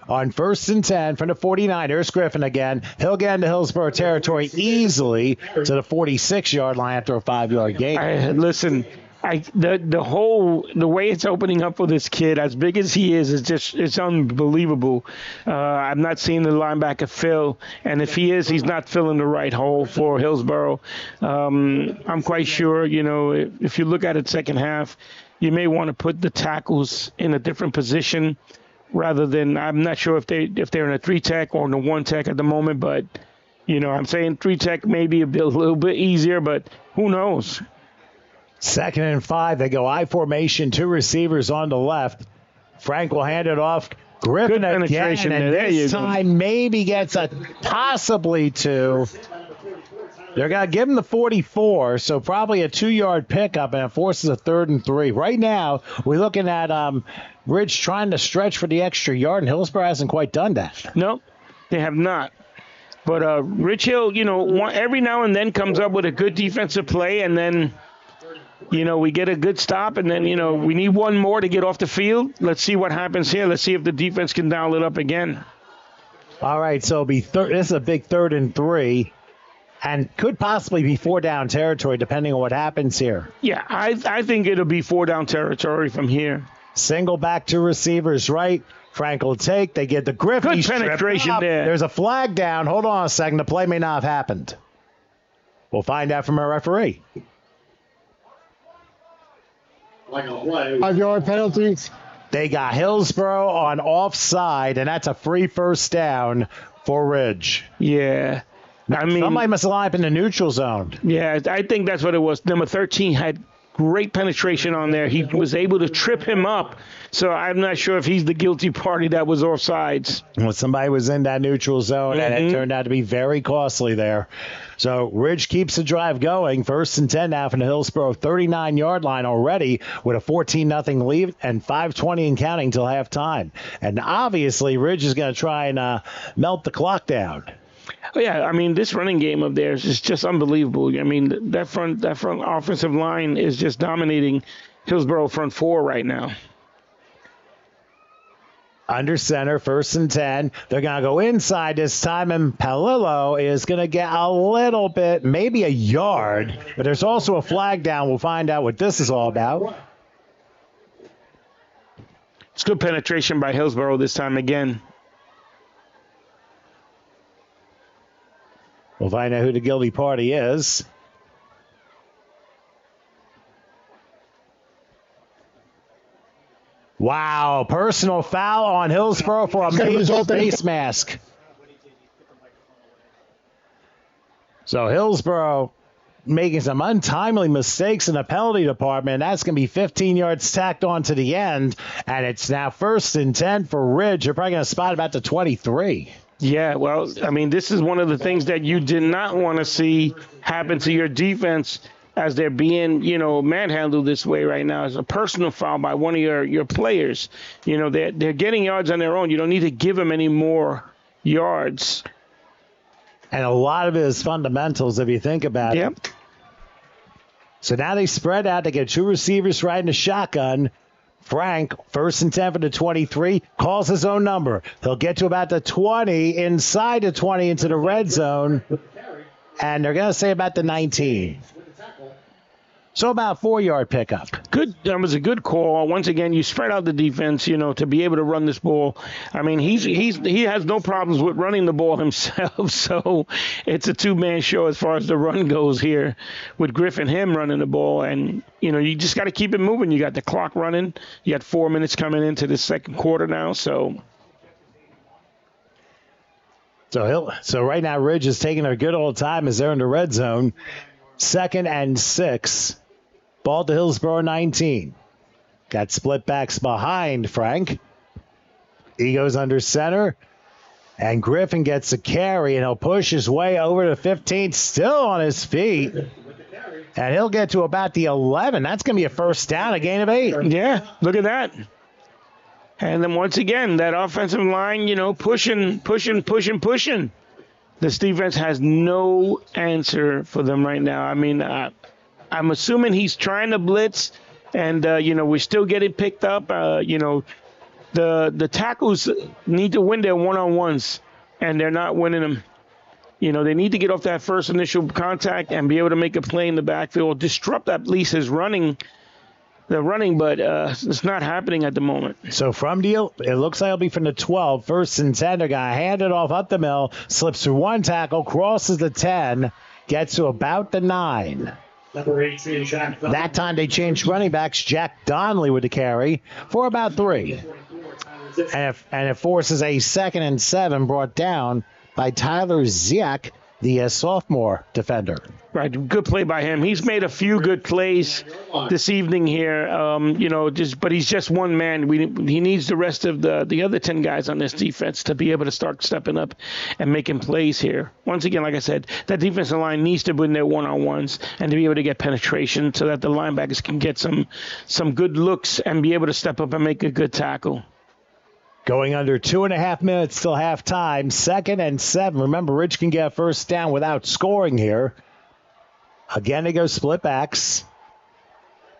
On 1st and 10 from the 49ers, Griffin again. He'll get into Hillsborough territory easily to the 46-yard line after a 5-yard gain. The way it's opening up for this kid, as big as he is it's unbelievable. I'm not seeing the linebacker fill, and if he is, he's not filling the right hole for Hillsborough. I'm quite sure, if you look at it second half, you may want to put the tackles in a different position rather than, I'm not sure if they're in a 3-tech or in a 1-tech at the moment, but, I'm saying 3-tech maybe a little bit easier, but who knows? 2nd and 5, they go I formation, 2 receivers on the left. Frank will hand it off. Griffin Good penetration again, and there. this time maybe gets possibly 2. They're going to give him the 44, so probably a 2-yard pickup, and it forces a 3rd and 3. Right now, we're looking at Ridge trying to stretch for the extra yard, and Hillsborough hasn't quite done that. No, they have not. But Rich Hill, every now and then comes up with a good defensive play, and then, we get a good stop, and then, we need one more to get off the field. Let's see what happens here. Let's see if the defense can dial it up again. All right, so this is a big 3rd and 3. And could possibly be 4-down territory depending on what happens here. Yeah, I think it'll be 4-down territory from here. Single back to receivers right. Frank will take. They get the grip. Good penetration there. There's a flag down. Hold on a second. The play may not have happened. We'll find out from our referee. 5-yard penalty. They got Hillsborough on offside, and that's a free first down for Ridge. Yeah. I mean, somebody must line up in the neutral zone. Yeah, I think that's what it was. Number 13 had great penetration on there. He was able to trip him up. So I'm not sure if he's the guilty party that was offsides. Well, somebody was in that neutral zone, and it turned out to be very costly there. So Ridge keeps the drive going. 1st and 10 now from the Hillsborough 39-yard line already with a 14-0 lead and 5:20 and counting till halftime. And obviously Ridge is going to try and melt the clock down. Oh, yeah, I mean, this running game of theirs is just unbelievable. I mean, that front offensive line is just dominating Hillsborough front 4 right now. Under center, 1st and 10. They're going to go inside this time, and Palillo is going to get a little bit, maybe a yard, but there's also a flag down. We'll find out what this is all about. It's good penetration by Hillsborough this time again. We'll find out who the guilty party is. Wow, personal foul on Hillsborough for a major face mask. So Hillsborough making some untimely mistakes in the penalty department. That's going to be 15 yards tacked on to the end, and it's now 1st and 10 for Ridge. They're probably going to spot about the 23. Yeah, well, I mean, this is one of the things that you did not want to see happen to your defense as they're being, manhandled this way right now. It's a personal foul by one of your players. They're getting yards on their own. You don't need to give them any more yards. And a lot of it is fundamentals if you think about it. So now they spread out. They get 2 receivers riding a shotgun. Frank, 1st and 10 for the 23, calls his own number. He'll get to about the 20, inside the 20 into the red zone, and they're going to say about the 19. So about 4-yard pickup. Good. That was a good call. Once again, you spread out the defense, to be able to run this ball. I mean, he has no problems with running the ball himself. So it's a 2-man show as far as the run goes here with Griff and him running the ball. And, you just got to keep it moving. You got the clock running. You got 4 minutes coming into the second quarter now. So right now, Ridge is taking a good old time as they're in the red zone. 2nd and 6. Ball to Hillsborough 19. Got split backs behind Frank. He goes under center. And Griffin gets a carry, and he'll push his way over to 15, still on his feet. And he'll get to about the 11. That's going to be a first down, a gain of 8. Yeah, look at that. And then once again, that offensive line, pushing. This defense has no answer for them right now. I mean, I'm assuming he's trying to blitz, and, we're still getting picked up. The tackles need to win their one-on-ones, and they're not winning them. They need to get off that first initial contact and be able to make a play in the backfield, disrupt at least his running, but it's not happening at the moment. So it looks like it'll be from the 12. 1st and 10. They're going to hand it off up the middle, slips through 1 tackle, crosses the 10, gets to about the 9. That time they changed running backs. Jack Donnelly with the carry for about 3. And it forces a 2nd and 7 brought down by Tyler Ziak, the sophomore defender. Right, good play by him. He's made a few good plays this evening here, but he's just one man. He needs the rest of the other 10 guys on this defense to be able to start stepping up and making plays here. Once again, like I said, that defensive line needs to win their one-on-ones and to be able to get penetration so that the linebackers can get some good looks and be able to step up and make a good tackle. Going under 2.5 minutes till halftime, 2nd and 7. Remember, Ridge can get a first down without scoring here. Again, they go split backs.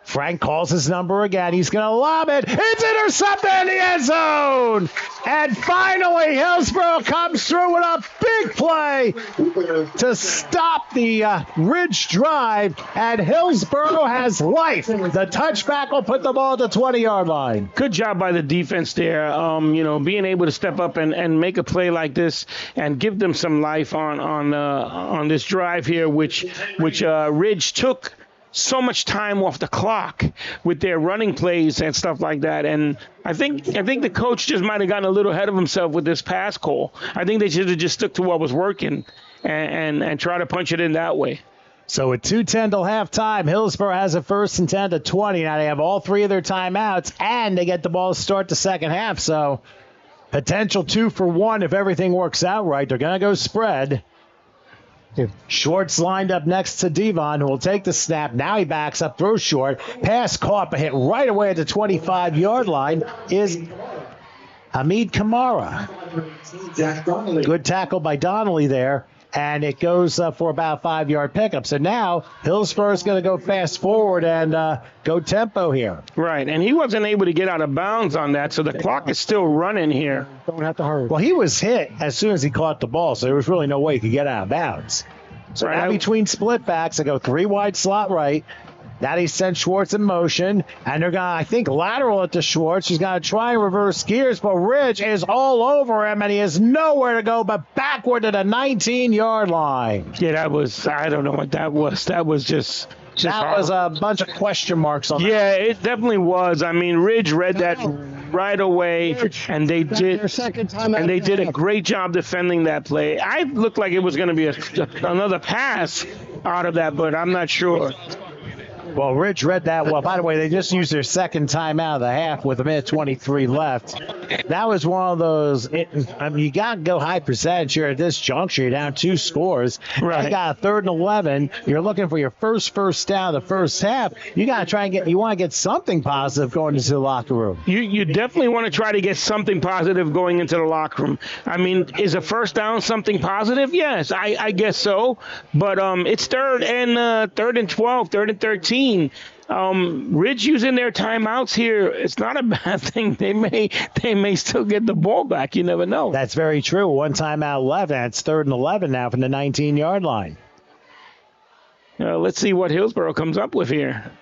Frank calls his number again. He's going to lob it. It's intercepted in the end zone. And finally, Hillsborough comes through with a big play to stop the Ridge drive. And Hillsborough has life. The touchback will put the ball at the 20-yard line. Good job by the defense there. Being able to step up and make a play like this and give them some life on this drive here, which Ridge took so much time off the clock with their running plays and stuff like that. And I think the coach just might have gotten a little ahead of himself with this pass call. I think they should have just stuck to what was working and try to punch it in that way. So with 2:10 till halftime, Hillsborough has a 1st and 10 to 20. Now they have all 3 of their timeouts, and they get the ball to start the second half. So potential 2 for 1 if everything works out right. They're going to go spread. Schwartz lined up next to Devon, who will take the snap. Now he backs up, throws short. Pass caught, but hit right away at the 25-yard line is Hamid Kamara. Good tackle by Donnelly there, and it goes for about a 5-yard pickup. So now Hillsborough's going to go fast forward and go tempo here. Right, and he wasn't able to get out of bounds on that, so the clock is still running here. Don't have to hurry. Well, he was hit as soon as he caught the ball, so there was really no way he could get out of bounds. So now between split backs, they go 3 wide slot right. Now he sends Schwartz in motion, and they're going to, I think, lateral it to Schwartz. He's going to try and reverse gears, but Ridge is all over him, and he has nowhere to go but backward to the 19-yard line. Yeah, I don't know what that was. That was just that was a bunch of question marks on that. Yeah, it definitely was. I mean, Ridge read that right away, and they did a great job defending that play. I looked like it was going to be another pass out of that, but I'm not sure. Well, Ridge read that well. By the way, they just used their second timeout of the half with 1:23 left. That was one of those, you got to go high percentage here at this juncture. You're down 2 scores. Right. You got a 3rd and 11. You're looking for your first down of the first half. You got to try and you want to get something positive going into the locker room. You definitely want to try to get something positive going into the locker room. I mean, is a first down something positive? Yes, I guess so. But it's 3rd and 12, 3rd and 13. Ridge using their timeouts here, it's not a bad thing. They may still get the ball back. You never know. That's very true. 1 timeout left, and it's 3rd and 11 now from the 19-yard line. Let's see what Hillsborough comes up with here.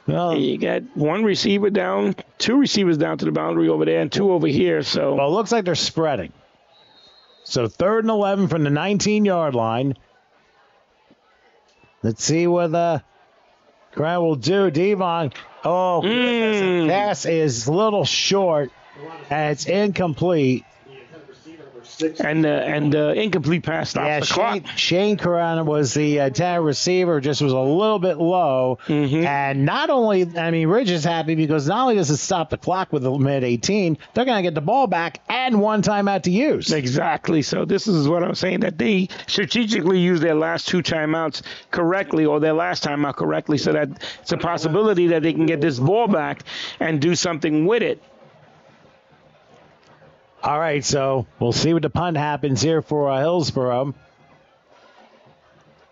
Well, you got 1 receiver down, 2 receivers down to the boundary over there, and 2 over here. So, well, it looks like they're spreading. So 3rd and 11 from the 19-yard line. Let's see what Grant will do. Devon, pass is a little short, and it's incomplete. And incomplete pass stops the clock. Shane Carana was the talent receiver, just was a little bit low. Mm-hmm. And not only, Ridge is happy because not only does it stop the clock with the mid-18, they're going to get the ball back and 1 timeout to use. Exactly. So this is what I'm saying, that they strategically use their last 2 timeouts correctly, or their last timeout correctly, so that it's a possibility that they can get this ball back and do something with it. All right, so we'll see what the punt happens here for Hillsborough.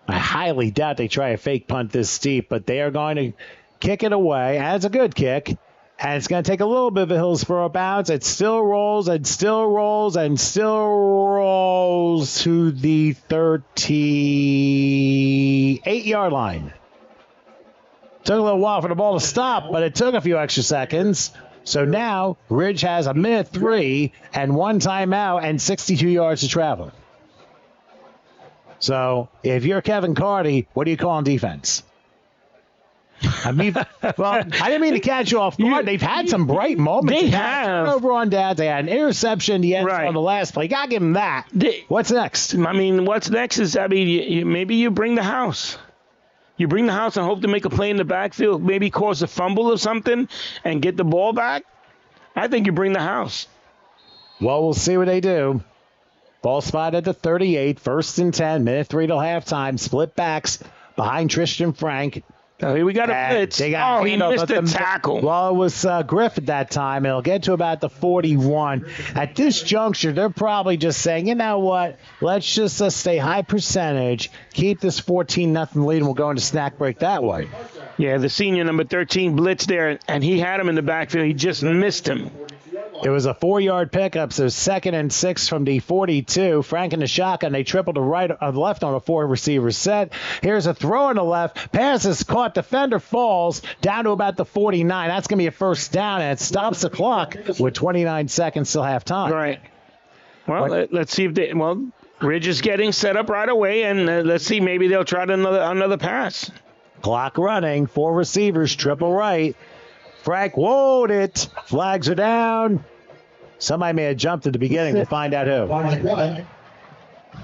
I highly doubt they try a fake punt this steep, but they are going to kick it away. And it's a good kick. And it's going to take a little bit of a Hillsborough bounce. It still rolls and still rolls and still rolls to the 38-yard line. Took a little while for the ball to stop, but it took a few extra seconds. So now Ridge has 1:03 and 1 timeout and 62 yards to travel. So if you're Kevin Carty, what do you call on defense? I didn't mean to catch you off guard. They've had some bright moments. They have. Over on downs. They had an interception the end on the last play. Got to give them that. What's next? What's next is, maybe you bring the house. You bring the house and hope to make a play in the backfield, maybe cause a fumble or something and get the ball back. I think you bring the house. Well, we'll see what they do. Ball spot at the 38, 1st and 10, 1:03 till halftime. Split backs behind Tristan Frank. Oh, here we got a And blitz. they got He missed the tackle. Well, it was Griff at that time. It'll get to about the 41. At this juncture, they're probably just saying, you know what? Let's just stay high percentage, keep this 14-0 lead, and we'll go into snack break that way. Yeah, the senior number 13 blitzed there, and he had him in the backfield. He just missed him. It was a 4-yard pickup, so 2nd and 6 from the 42. Frank in the shotgun. They tripled to left on a 4-receiver set. Here's a throw on the left. Pass is caught. Defender falls down to about the 49. That's going to be a first down, and it stops the clock with 29 seconds till halftime. Right. Well, let's see if Ridge is getting set up right away, and let's see. Maybe they'll try another pass. Clock running. 4 receivers, triple right. Frank whoa it. Flags are down. Somebody may have jumped at the beginning. We'll find out who.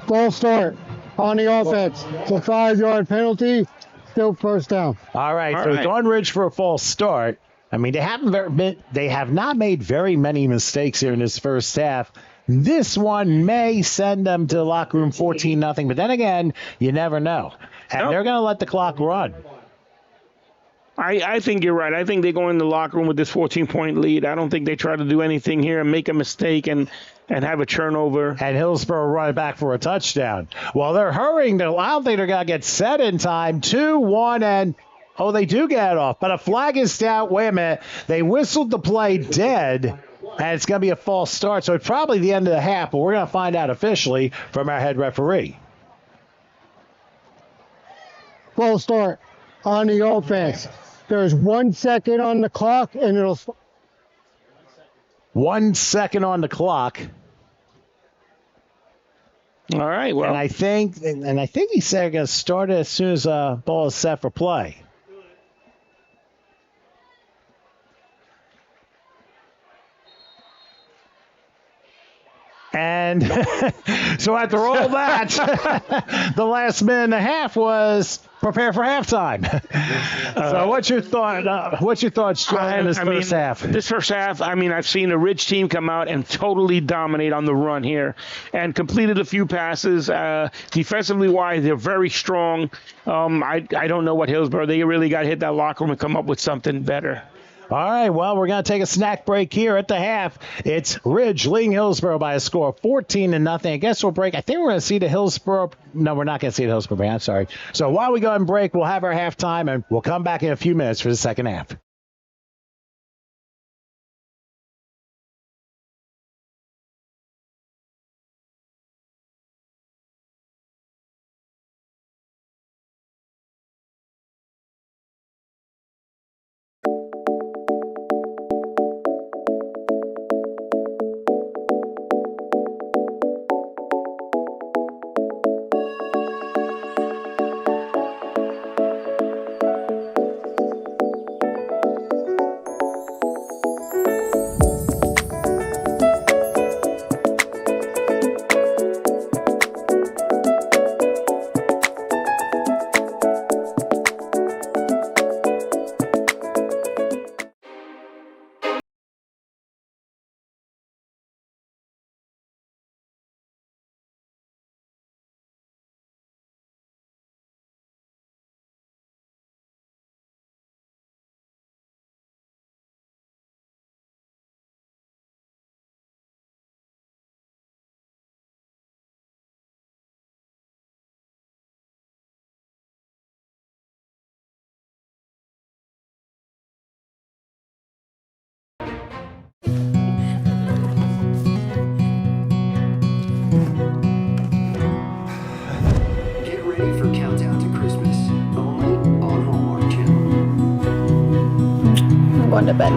False start on the offense. It's a 5-yard penalty. Still first down. All right. It's on Ridge for a false start. I mean, they have not made very many mistakes here in this first half. This one may send them to the locker room 14-0, but then again, you never know. And they're going to let the clock run. I think you're right. I think they go in the locker room with this 14-point lead. I don't think they try to do anything here and make a mistake and have a turnover. And Hillsborough run back for a touchdown. Well, they're hurrying. I don't think they're going to get set in time. 2-1, and they do get it off. But a flag is down. Wait a minute. They whistled the play dead, and it's going to be a false start. So it's probably the end of the half, but we're going to find out officially from our head referee. False start on the offense. There's 1 second on the clock, and it'll. 1 second on the clock. All right. Well, and I think he said they're going to start it as soon as ball is set for play. And so after all that, the last minute and a half was prepare for halftime. So what's your thoughts, John, in this first half? This first half, I've seen a Ridge team come out and totally dominate on the run here and completed a few passes. Defensively wise, they're very strong. I don't know what Hillsborough, they really got to hit that locker room and come up with something better. All right, well, we're going to take a snack break here at the half. It's Ridge leading Hillsborough by a score of 14-0. I guess we'll break. I think we're going to see the Hillsborough. No, we're not going to see the Hillsborough. I'm sorry. So while we go and break, we'll have our halftime, and we'll come back in a few minutes for the second half. Going to bed.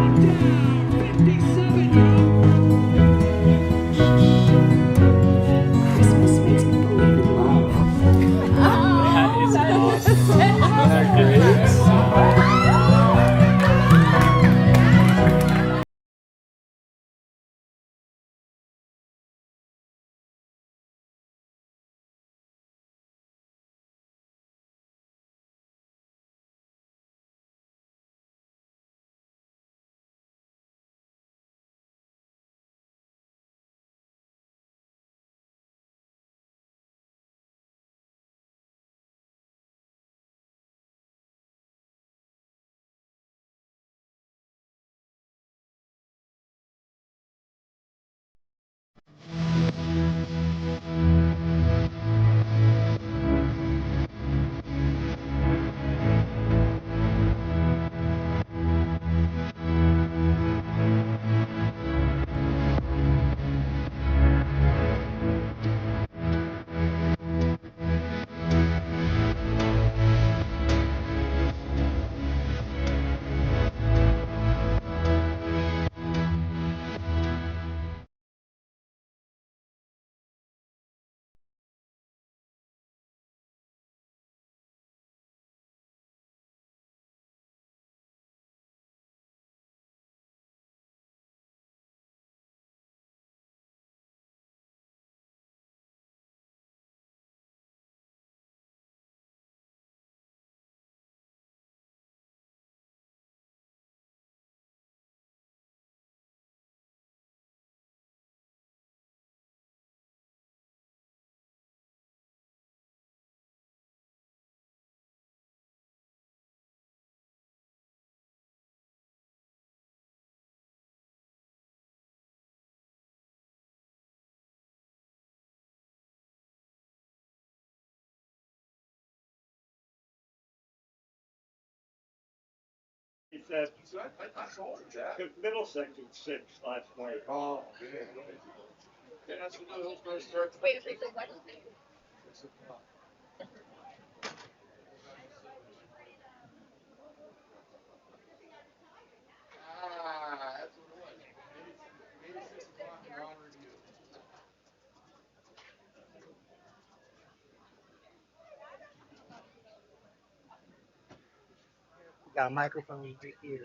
Got a microphone right here.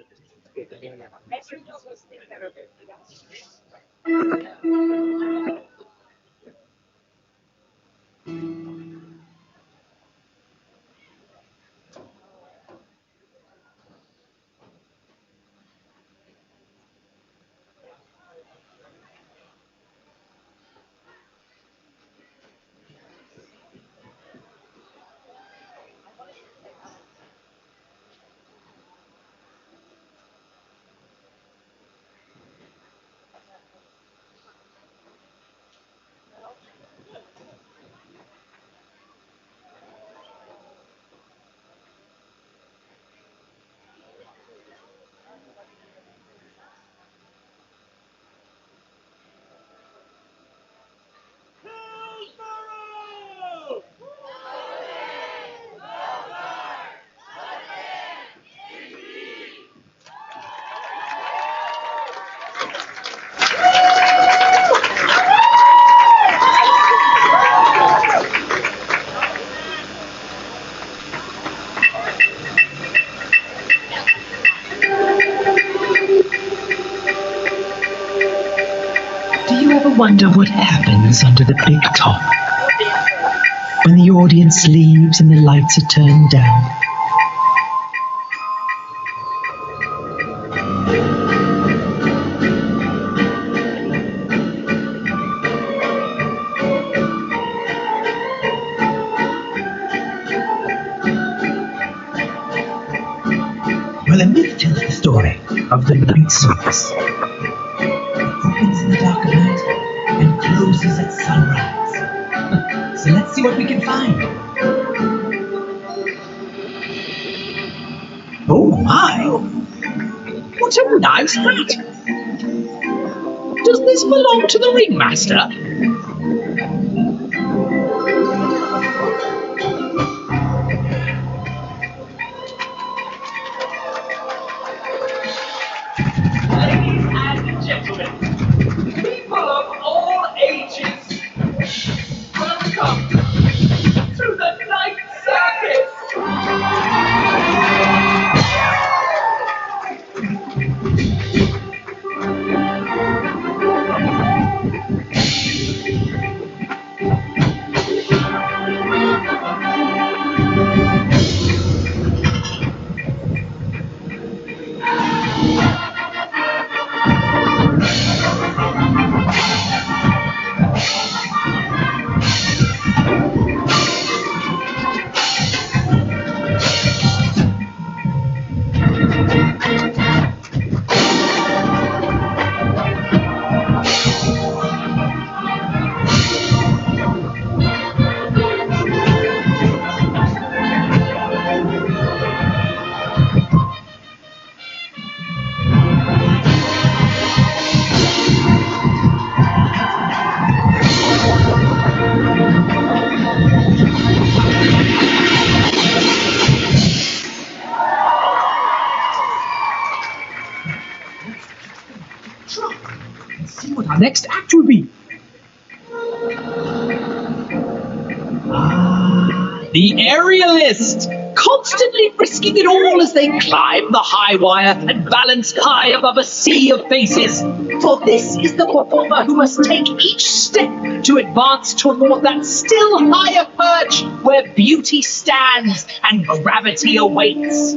Do you ever wonder what happens under the big top? When the audience leaves and the lights are turned down? Well, a myth tells the story of the night service. It opens in the dark of night and closes at sunrise. So let's see what we can find. Oh my! What a nice hat! Does this belong to the ringmaster? Ladies and gentlemen, people of all ages, welcome to the night circus! Let's see what our next act will be. The aerialist, constantly risking it all as they climb the high wire and balance high above a sea of faces. For this is the performer who must take each step to advance toward that still higher perch where beauty stands and gravity awaits.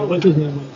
What's his name?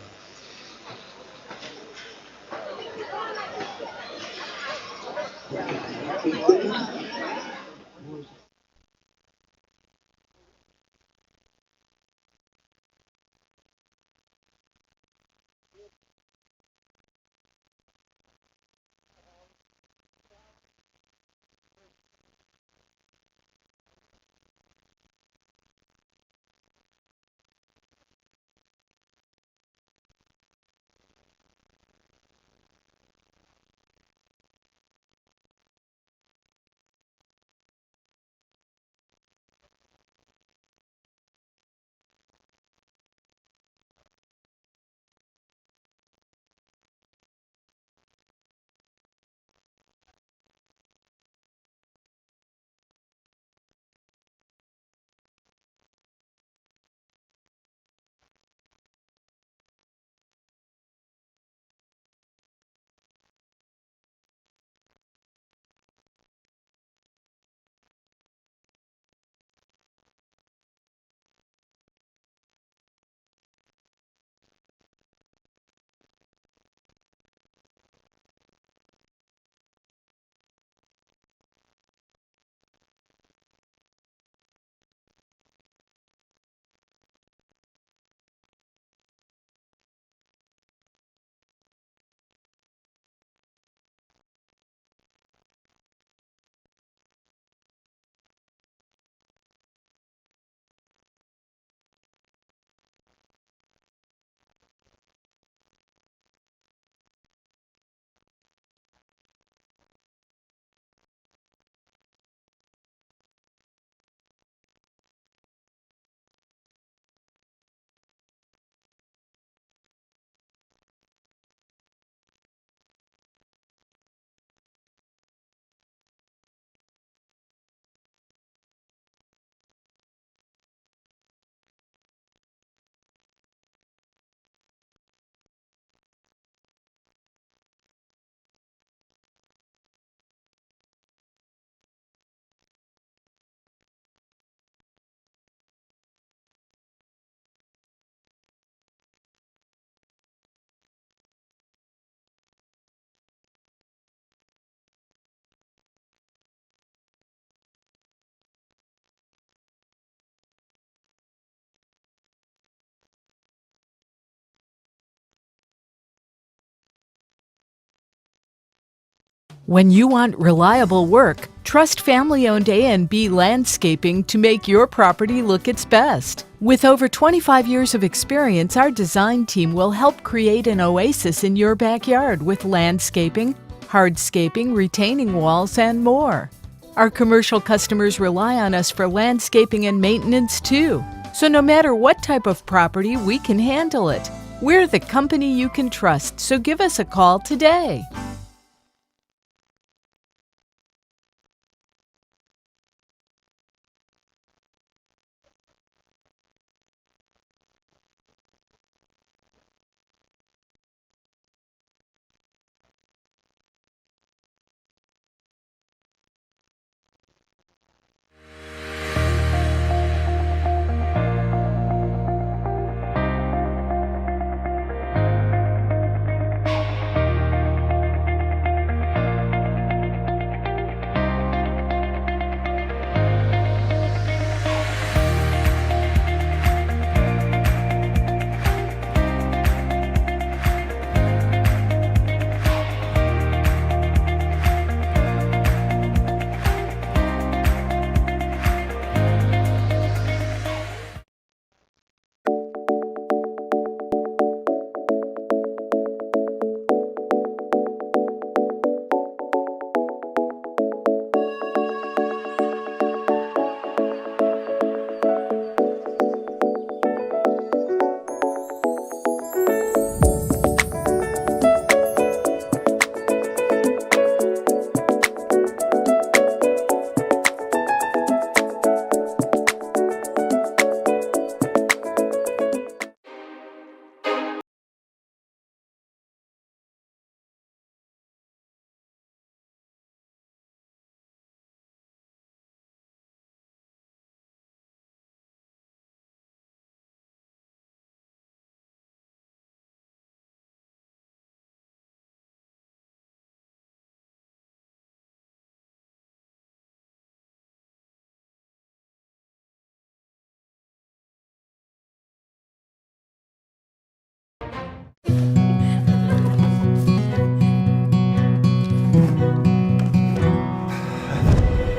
When you want reliable work, trust family-owned A&B Landscaping to make your property look its best. With over 25 years of experience, our design team will help create an oasis in your backyard with landscaping, hardscaping, retaining walls, and more. Our commercial customers rely on us for landscaping and maintenance too. So no matter what type of property, we can handle it. We're the company you can trust, so give us a call today.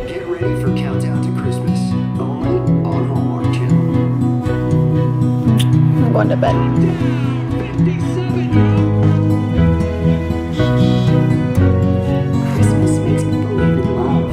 Get ready for Countdown to Christmas, only on Hallmark Channel. I'm going to bed. 57. Christmas makes me believe in love.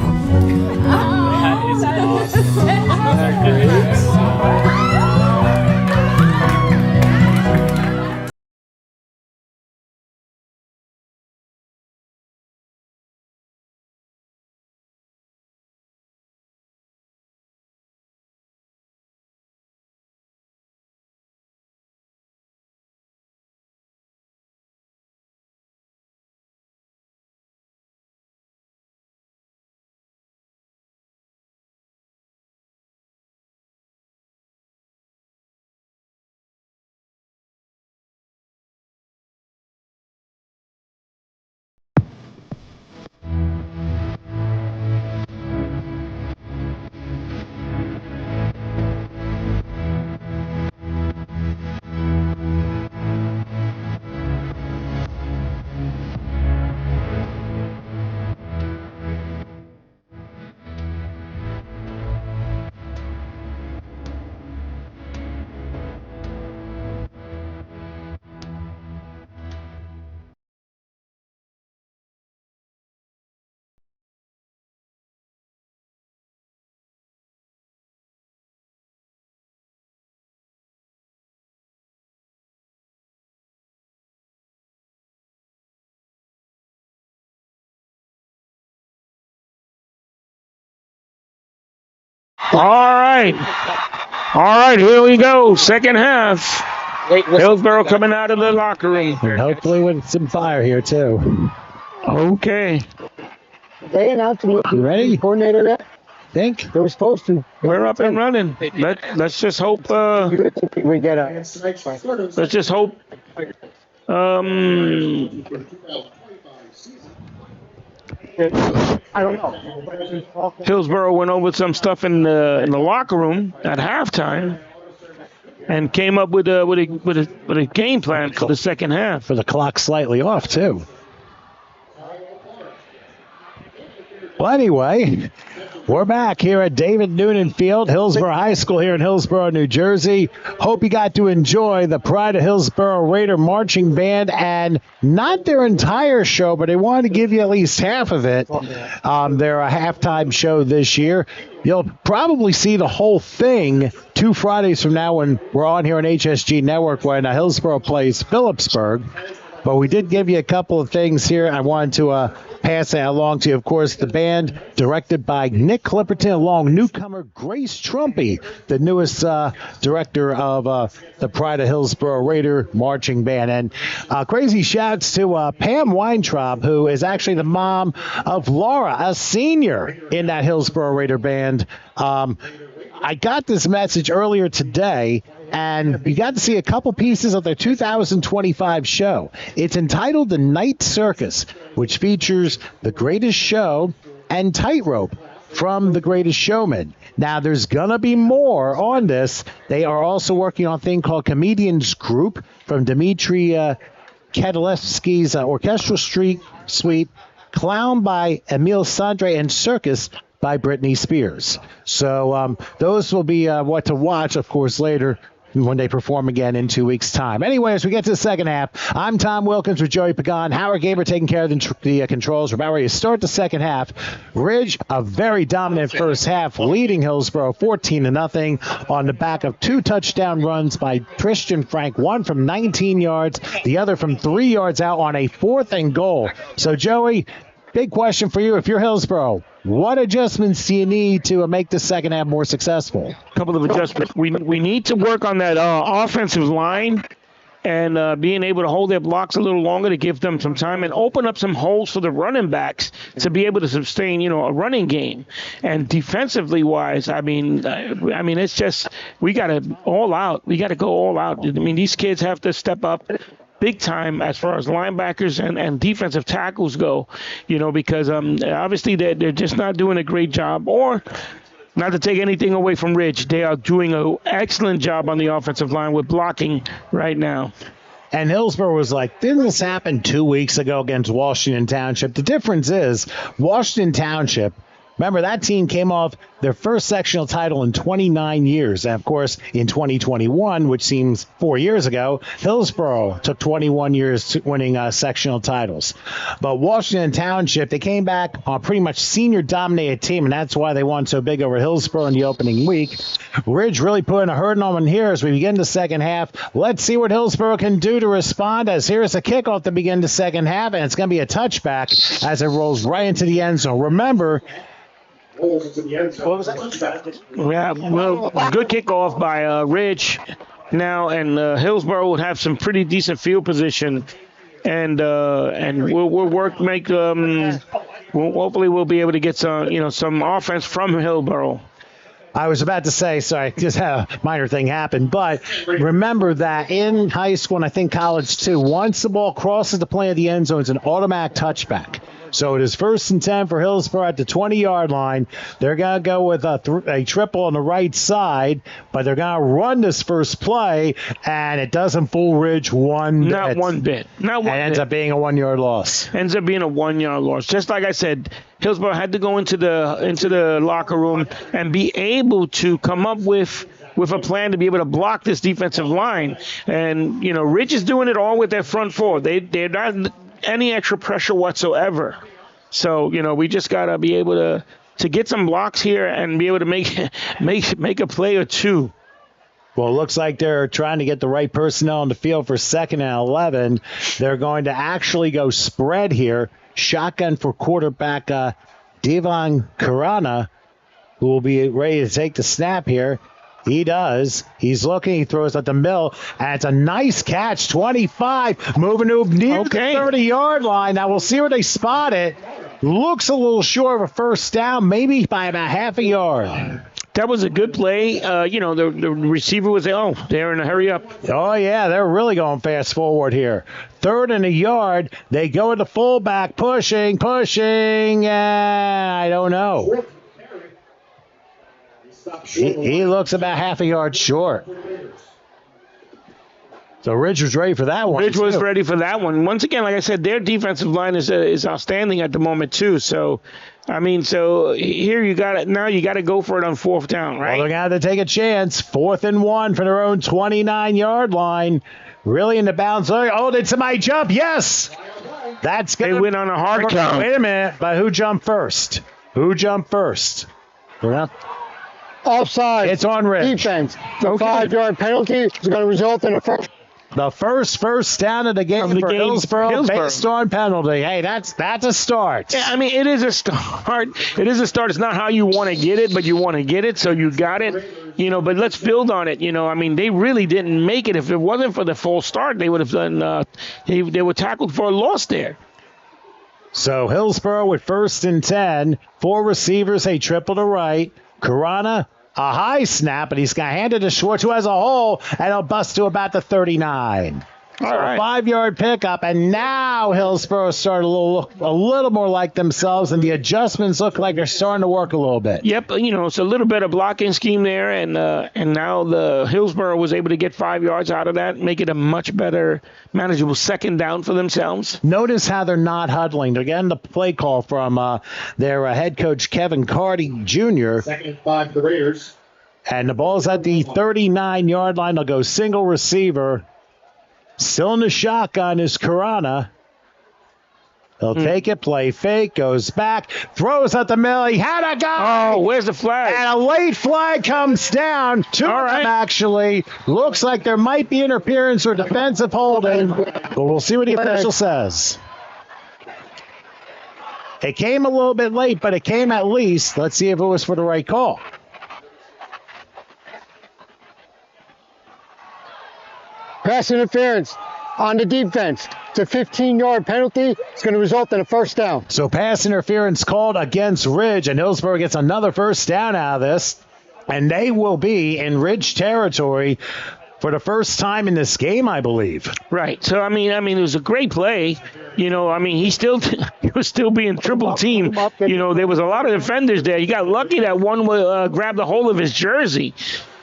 All right. All right, here we go. Second half. Hillsborough coming out of the locker room. And hopefully with some fire here, too. Okay. They announced the You ready? coordinator yet? Think? They were supposed to. We're up and running. Let's just hope. We get a. Let's just hope. I don't know. Hillsborough went over some stuff in the locker room at halftime, and came up with a game plan for the second half. For the clock slightly off, too. Well, anyway, we're back here at David Noonan Field, Hillsborough High School here in Hillsborough, New Jersey. Hope you got to enjoy the Pride of Hillsborough Raider Marching Band, and not their entire show, but they wanted to give you at least half of it. They're a halftime show this year. You'll probably see the whole thing 2 Fridays from now when we're on here on HSG Network when Hillsborough plays Phillipsburg. But we did give you a couple of things here. I wanted to pass that along to you. Of course, the band directed by Nick Clipperton, along newcomer Grace Trumpy, the newest director of the Pride of Hillsborough Raider Marching Band. And crazy shouts to Pam Weintraub, who is actually the mom of Laura, a senior in that Hillsborough Raider Band. I got this message earlier today, and you got to see a couple pieces of their 2025 show. It's entitled The Night Circus, which features The Greatest Show and Tightrope from The Greatest Showman. Now, there's going to be more on this. They are also working on a thing called Comedians Group from Dmitry Ketelevsky's Orchestral Suite, Clown by Emil Sandre, and Circus by Britney Spears. So those will be what to watch, of course, later when they perform again in 2 weeks' time. Anyway, as we get to the second half, I'm Tom Wilkins with Joey Pagan. Howard Gaber taking care of the controls. We're about ready to start the second half. Ridge, a very dominant first half, leading Hillsborough 14-0 on the back of 2 touchdown runs by Christian Frank, one from 19 yards, the other from 3 yards out on a 4th and goal. So, Joey, big question for you. If you're Hillsborough, what adjustments do you need to make the second half more successful? A couple of adjustments. We need to work on that offensive line and being able to hold their blocks a little longer to give them some time and open up some holes for the running backs to be able to sustain, a running game. And defensively wise, I mean, it's just we got to all out. We got to go all out. I mean, these kids have to step up big time as far as linebackers and defensive tackles go, because obviously they're just not doing a great job. Or, not to take anything away from Ridge, they are doing an excellent job on the offensive line with blocking right now. And Hillsborough was like, didn't this happen 2 weeks ago against Washington Township? The difference is Washington Township, remember, that team came off their first sectional title in 29 years. And, of course, in 2021, which seems 4 years ago, Hillsborough took 21 years to winning sectional titles. But Washington Township, they came back on a pretty much senior-dominated team, and that's why they won so big over Hillsborough in the opening week. Ridge really putting a hurting on them here as we begin the second half. Let's see what Hillsborough can do to respond, as here's a kickoff to begin the second half, and it's going to be a touchback as it rolls right into the end zone. Remember, what was that? Yeah, well, good kickoff by Ridge now, and Hillsborough would have some pretty decent field position, and we'll work, hopefully we'll be able to get some offense from Hillsborough. I was about to say, sorry, just had a minor thing happen, but remember that in high school and I think college too, once the ball crosses the plane of the end zone, it's an automatic touchback. So it is 1st and 10 for Hillsborough at the 20-yard line. They're going to go with a triple on the right side, but they're going to run this first play, and it doesn't fool Ridge one bit. Not one bit. Not one bit. It ends up being a 1-yard loss. Ends up being a 1-yard loss. Just like I said, Hillsborough had to go into the locker room and be able to come up with a plan to be able to block this defensive line. And, Ridge is doing it all with their front four. They're not any extra pressure whatsoever. So, we just got to be able to get some blocks here and be able to make a play or two. Well, it looks like they're trying to get the right personnel on the field for 2nd and 11. They're going to actually go spread here. Shotgun for quarterback Devon Karana, who will be ready to take the snap here. He does. He's looking. He throws at the middle, and it's a nice catch. 25, moving to near the 30-yard line. Now we'll see where they spot it. Looks a little short of a first down, maybe by about half a yard. That was a good play. The receiver was they're in a hurry up. Oh, yeah, they're really going fast forward here. 3rd and a yard. They go to the fullback, pushing. I don't know. He looks about half a yard short. So Ridge was ready for that one. Ridge was ready for that one. Once again, like I said, their defensive line is outstanding at the moment too. So, I mean, so here you got it. Now you got to go for it on 4th down, right? Well, they're going to take a chance. 4th and 1 from their own 29-yard line. Really in the bounds. Oh, did somebody jump? Yes. That's good. They went on a hard count. Wait a minute. But who jumped first? Who jumped first? Offside. It's on Ridge. Defense. The 5-yard penalty is going to result in a first. The first down of the game for Hillsborough based on penalty. Hey, that's a start. Yeah, I mean, it is a start. It is a start. It's not how you want to get it, but you want to get it, so you got it. But let's build on it. I mean, they really didn't make it. If it wasn't for the full start, they would have done. They were tackled for a loss there. So Hillsborough with 1st and 10. 4 receivers, a triple to right. Karana, a high snap, and he's going to hand it to Schwartz, who has a hole, and he'll bust to about the 39. All right. 5-yard pickup, and now Hillsborough started a little more like themselves, and the adjustments look like they're starting to work a little bit. Yep, it's a little bit of blocking scheme there, and now the Hillsborough was able to get 5 yards out of that, make it a much better, manageable 2nd down for themselves. Notice how they're not huddling. They're getting the play call from their head coach, Kevin Carty Jr. 2nd and 5 for the Raiders. And the ball's at the 39-yard line. They'll go single receiver. Still in the shotgun is Karana. He'll take it, play fake, goes back, throws at the middle. He had a guy. Oh, where's the flag? And a late flag comes down. Two of them, actually. Looks like there might be interference or defensive holding. But we'll see what the official says. It came a little bit late, but it came at least. Let's see if it was for the right call. Pass interference on the defense. It's a 15-yard penalty. It's going to result in a 1st down. So pass interference called against Ridge, and Hillsborough gets another 1st down out of this. And they will be in Ridge territory for the first time in this game, I believe. Right. So, I mean, it was a great play. He was still being triple teamed. There was a lot of defenders there. You got lucky that one grabbed a hold of his jersey.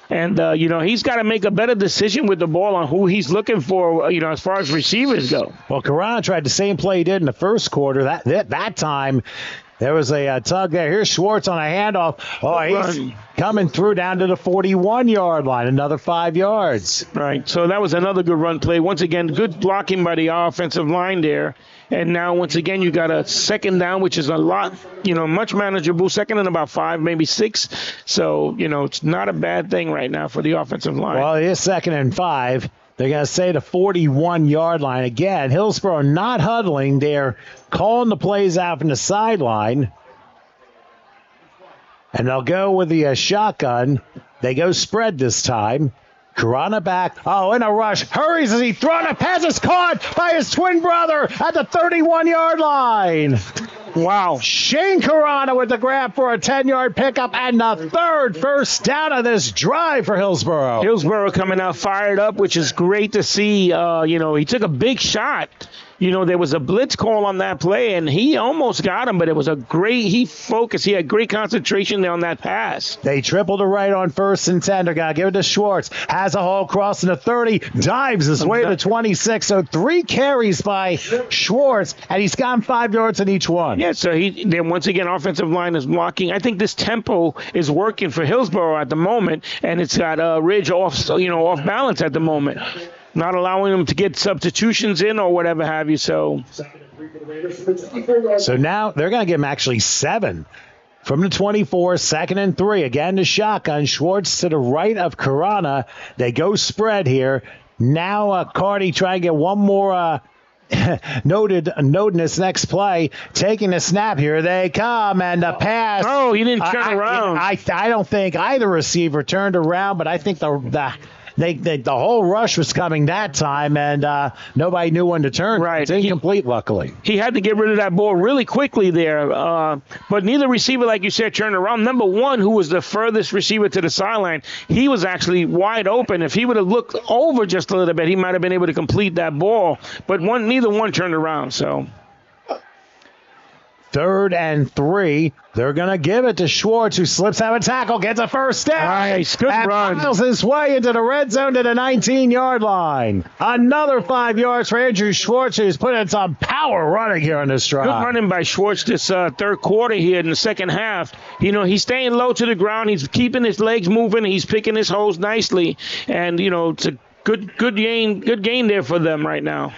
And, he's got to make a better decision with the ball on who he's looking for, as far as receivers go. Well, Karana tried the same play he did in the first quarter. That time, there was a tug there. Here's Schwartz on a handoff. Oh, he's coming through down to the 41-yard line, another 5 yards. Right, so that was another good run play. Once again, good blocking by the offensive line there. And now, once again, you got a 2nd down, which is a lot, much manageable. 2nd and about 5, maybe 6. So, it's not a bad thing right now for the offensive line. Well, it is 2nd and 5. They're going to say the 41-yard line. Again, Hillsborough not huddling. They're calling the plays out from the sideline. And they'll go with the shotgun. They go spread this time. Karana back. Oh, in a rush. Hurries as he throws a pass. Is caught by his twin brother at the 31-yard line. Wow. Shane Karana with the grab for a 10-yard pickup and the 3rd 1st down of this drive for Hillsborough. Hillsborough coming out fired up, which is great to see. He took a big shot. There was a blitz call on that play, and he almost got him, but it was he focused. He had great concentration there on that pass. They triple to right on 1st and 10. They're going to give it to Schwartz. Has a hole crossing the 30. Dives his way to 26. So 3 carries by Schwartz, and he's gotten 5 yards in each one. Yeah, so then once again, offensive line is blocking. I think this tempo is working for Hillsborough at the moment, and it's got Ridge off balance at the moment. Not allowing them to get substitutions in or whatever have you. So now they're going to give him actually 7 from the 24, 2nd and 3. Again, the shotgun. Schwartz to the right of Karana. They go spread here. Now Carty trying to get one more noted in this next play. Taking the snap. Here they come. And the pass. Oh, he didn't turn around. I don't think either receiver turned around, but I think the whole rush was coming that time, and nobody knew when to turn. Right. It's incomplete, luckily. He had to get rid of that ball really quickly there. But neither receiver, like you said, turned around. Number 1, who was the furthest receiver to the sideline, he was actually wide open. If he would have looked over just a little bit, he might have been able to complete that ball. But neither one turned around, so... 3rd and 3. They're going to give it to Schwartz, who slips out of a tackle, gets a first down. Nice, good and run. Miles his way into the red zone to the 19-yard line. Another 5 yards for Andrew Schwartz, who's putting some power running here on this drive. Good running by Schwartz this third quarter here in the second half. He's staying low to the ground. He's keeping his legs moving. He's picking his holes nicely. And, it's a good gain there for them right now.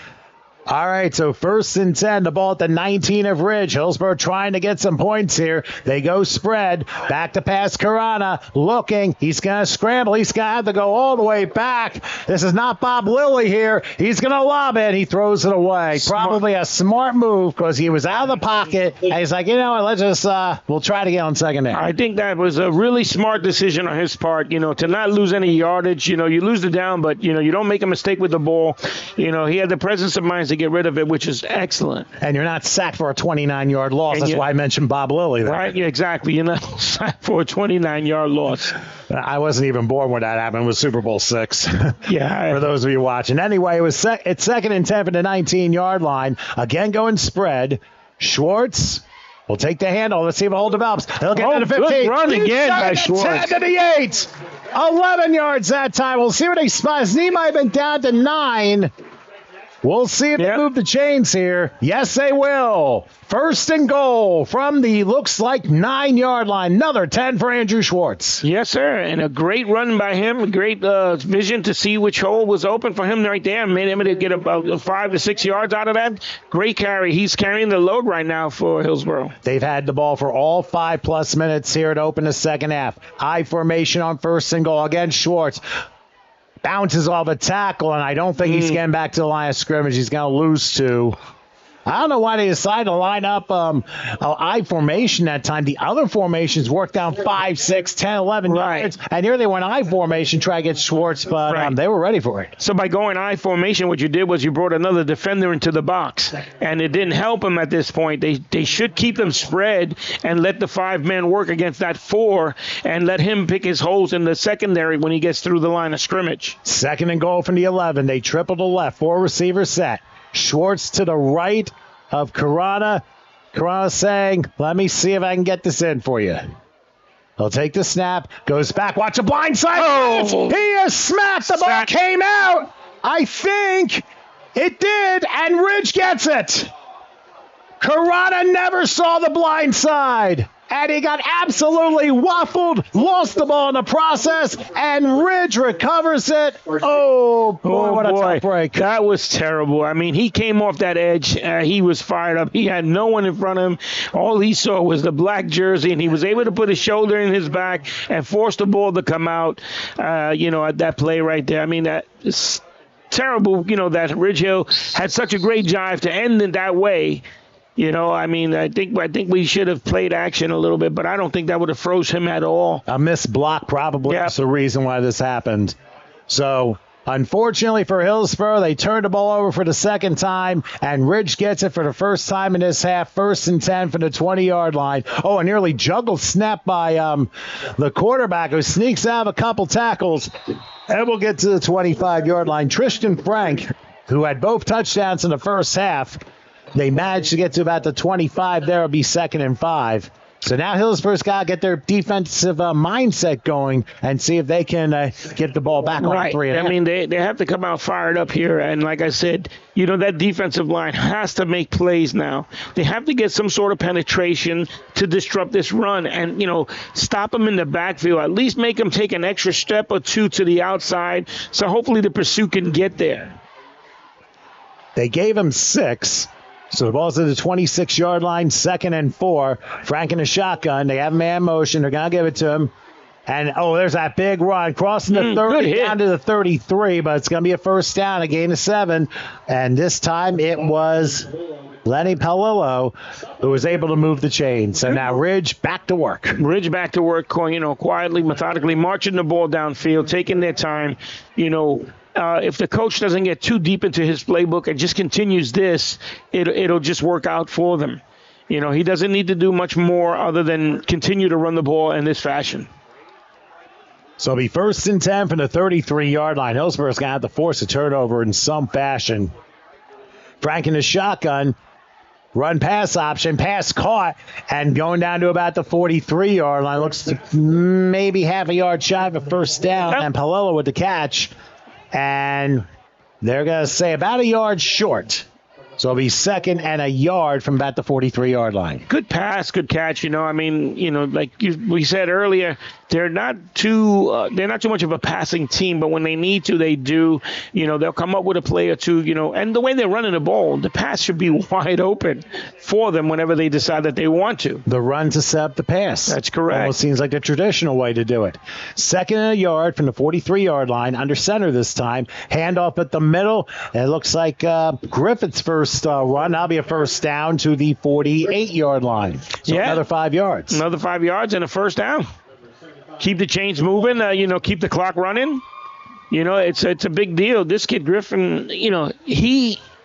All right, so 1st and 10, the ball at the 19 of Ridge. Hillsborough trying to get some points here. They go spread. Back to pass Karana. Looking. He's going to scramble. He's going to have to go all the way back. This is not Bob Lilly here. He's going to lob it. He throws it away. Probably a smart move because he was out of the pocket. And he's like, let's just, we'll try to get on second down. I think that was a really smart decision on his part, to not lose any yardage. You lose the down, but, you don't make a mistake with the ball. He had the presence of mind to get rid of it, which is excellent. And you're not sacked for a 29-yard loss. That's why I mentioned Bob Lilly there. Right, yeah, exactly. You're not sacked for a 29-yard loss. I wasn't even born when that happened. It was Super Bowl 6. Yeah. For those of you watching. Anyway, it's 2nd and 10 for the 19-yard line. Again, going spread. Schwartz will take the handle. Let's see if the hold develops. He'll get to the 15. Good run again by Schwartz. 10 to the 8. 11 yards that time. We'll see what he spots. He might have been down to 9. We'll see if they move the chains here. Yes, they will. 1st and goal from the looks like 9-yard line. Another 10 for Andrew Schwartz. Yes, sir. And a great run by him. A great vision to see which hole was open for him right there. Made him to get about 5 to 6 yards out of that. Great carry. He's carrying the load right now for Hillsborough. They've had the ball for all 5+ minutes here to open the second half. I formation on 1st and goal. Again, Schwartz bounces off a tackle, and I don't think he's getting back to the line of scrimmage. He's going to lose 2. I don't know why they decided to line up I formation that time. The other formations worked down 5, 6, 10, 11 yards. And here they went I formation, try to get Schwartz, but they were ready for it. So by going I formation, what you did was you brought another defender into the box, and it didn't help them at this point. They should keep them spread and let the 5 men work against that 4 and let him pick his holes in the secondary when he gets through the line of scrimmage. 2nd and goal from the 11. They triple to left. 4 receivers set. Schwartz to the right of Karana. Karana saying, let me see if I can get this in for you. He'll take the snap, goes back, watch a blind side. Oh, he is smacked. The ball came out. I think it did, and Ridge gets it. Karana never saw the blind side. And he got absolutely waffled, lost the ball in the process, and Ridge recovers it. Oh, boy, what a tough break. That was terrible. I mean, he came off that edge. He was fired up. He had no one in front of him. All he saw was the black jersey, and he was able to put his shoulder in his back and force the ball to come out, at that play right there. I mean, that is terrible, that Ridge Hill had such a great drive to end it that way. I think we should have played action a little bit, but I don't think that would have froze him at all. A missed block probably is the reason why this happened. So, unfortunately for Hillsborough, they turned the ball over for the second time, and Ridge gets it for the first time in this half. 1st and 10 for the 20-yard line. Oh, a nearly juggled snap by the quarterback, who sneaks out of a couple tackles. And we'll get to the 25-yard line. Tristan Frank, who had both touchdowns in the first half, they managed to get to about the 25. There will be 2nd and 5. So now Hillsborough's got to get their defensive mindset going and see if they can get the ball back on 3. I mean, they have to come out fired up here. And like I said, that defensive line has to make plays now. They have to get some sort of penetration to disrupt this run and, stop them in the backfield. At least make them take an extra step or 2 to the outside. So hopefully the pursuit can get there. They gave him 6. So the ball's at the 26-yard line, 2nd and 4. Frank in a shotgun. They have man motion. They're going to give it to him. And, there's that big run. Crossing the 30 down to the 33, but it's going to be a first down, a gain of 7. And this time it was Lenny Palillo who was able to move the chains. So now Ridge back to work. Ridge back to work, quietly, methodically, marching the ball downfield, taking their time, if the coach doesn't get too deep into his playbook and just continues this, it'll just work out for them. He doesn't need to do much more other than continue to run the ball in this fashion. So it'll be 1st and 10 from the 33-yard line. Hillsborough's going to have to force a turnover in some fashion. Frank in the shotgun. Run pass option, pass caught, and going down to about the 43-yard line. Looks maybe half a yard shy of a first down. And Palillo with the catch. And they're going to say about a yard short. So it'll be second and a yard from about the 43-yard line. Good pass, good catch. I mean, like we said earlier, they're not too much of a passing team, but when they need to, they do. They'll come up with a play or two. And the way they're running the ball, the pass should be wide open for them whenever they decide that they want to. The run to set up the pass. That's correct. Almost seems like the traditional way to do it. Second and a yard from the 43-yard line, under center this time. Handoff at the middle. It looks like Griffith's first run. That'll be a first down to the 48-yard line. So another 5 yards. Another 5 yards and a first down. Keep the chains moving, keep the clock running. It's a big deal. This kid Griffin,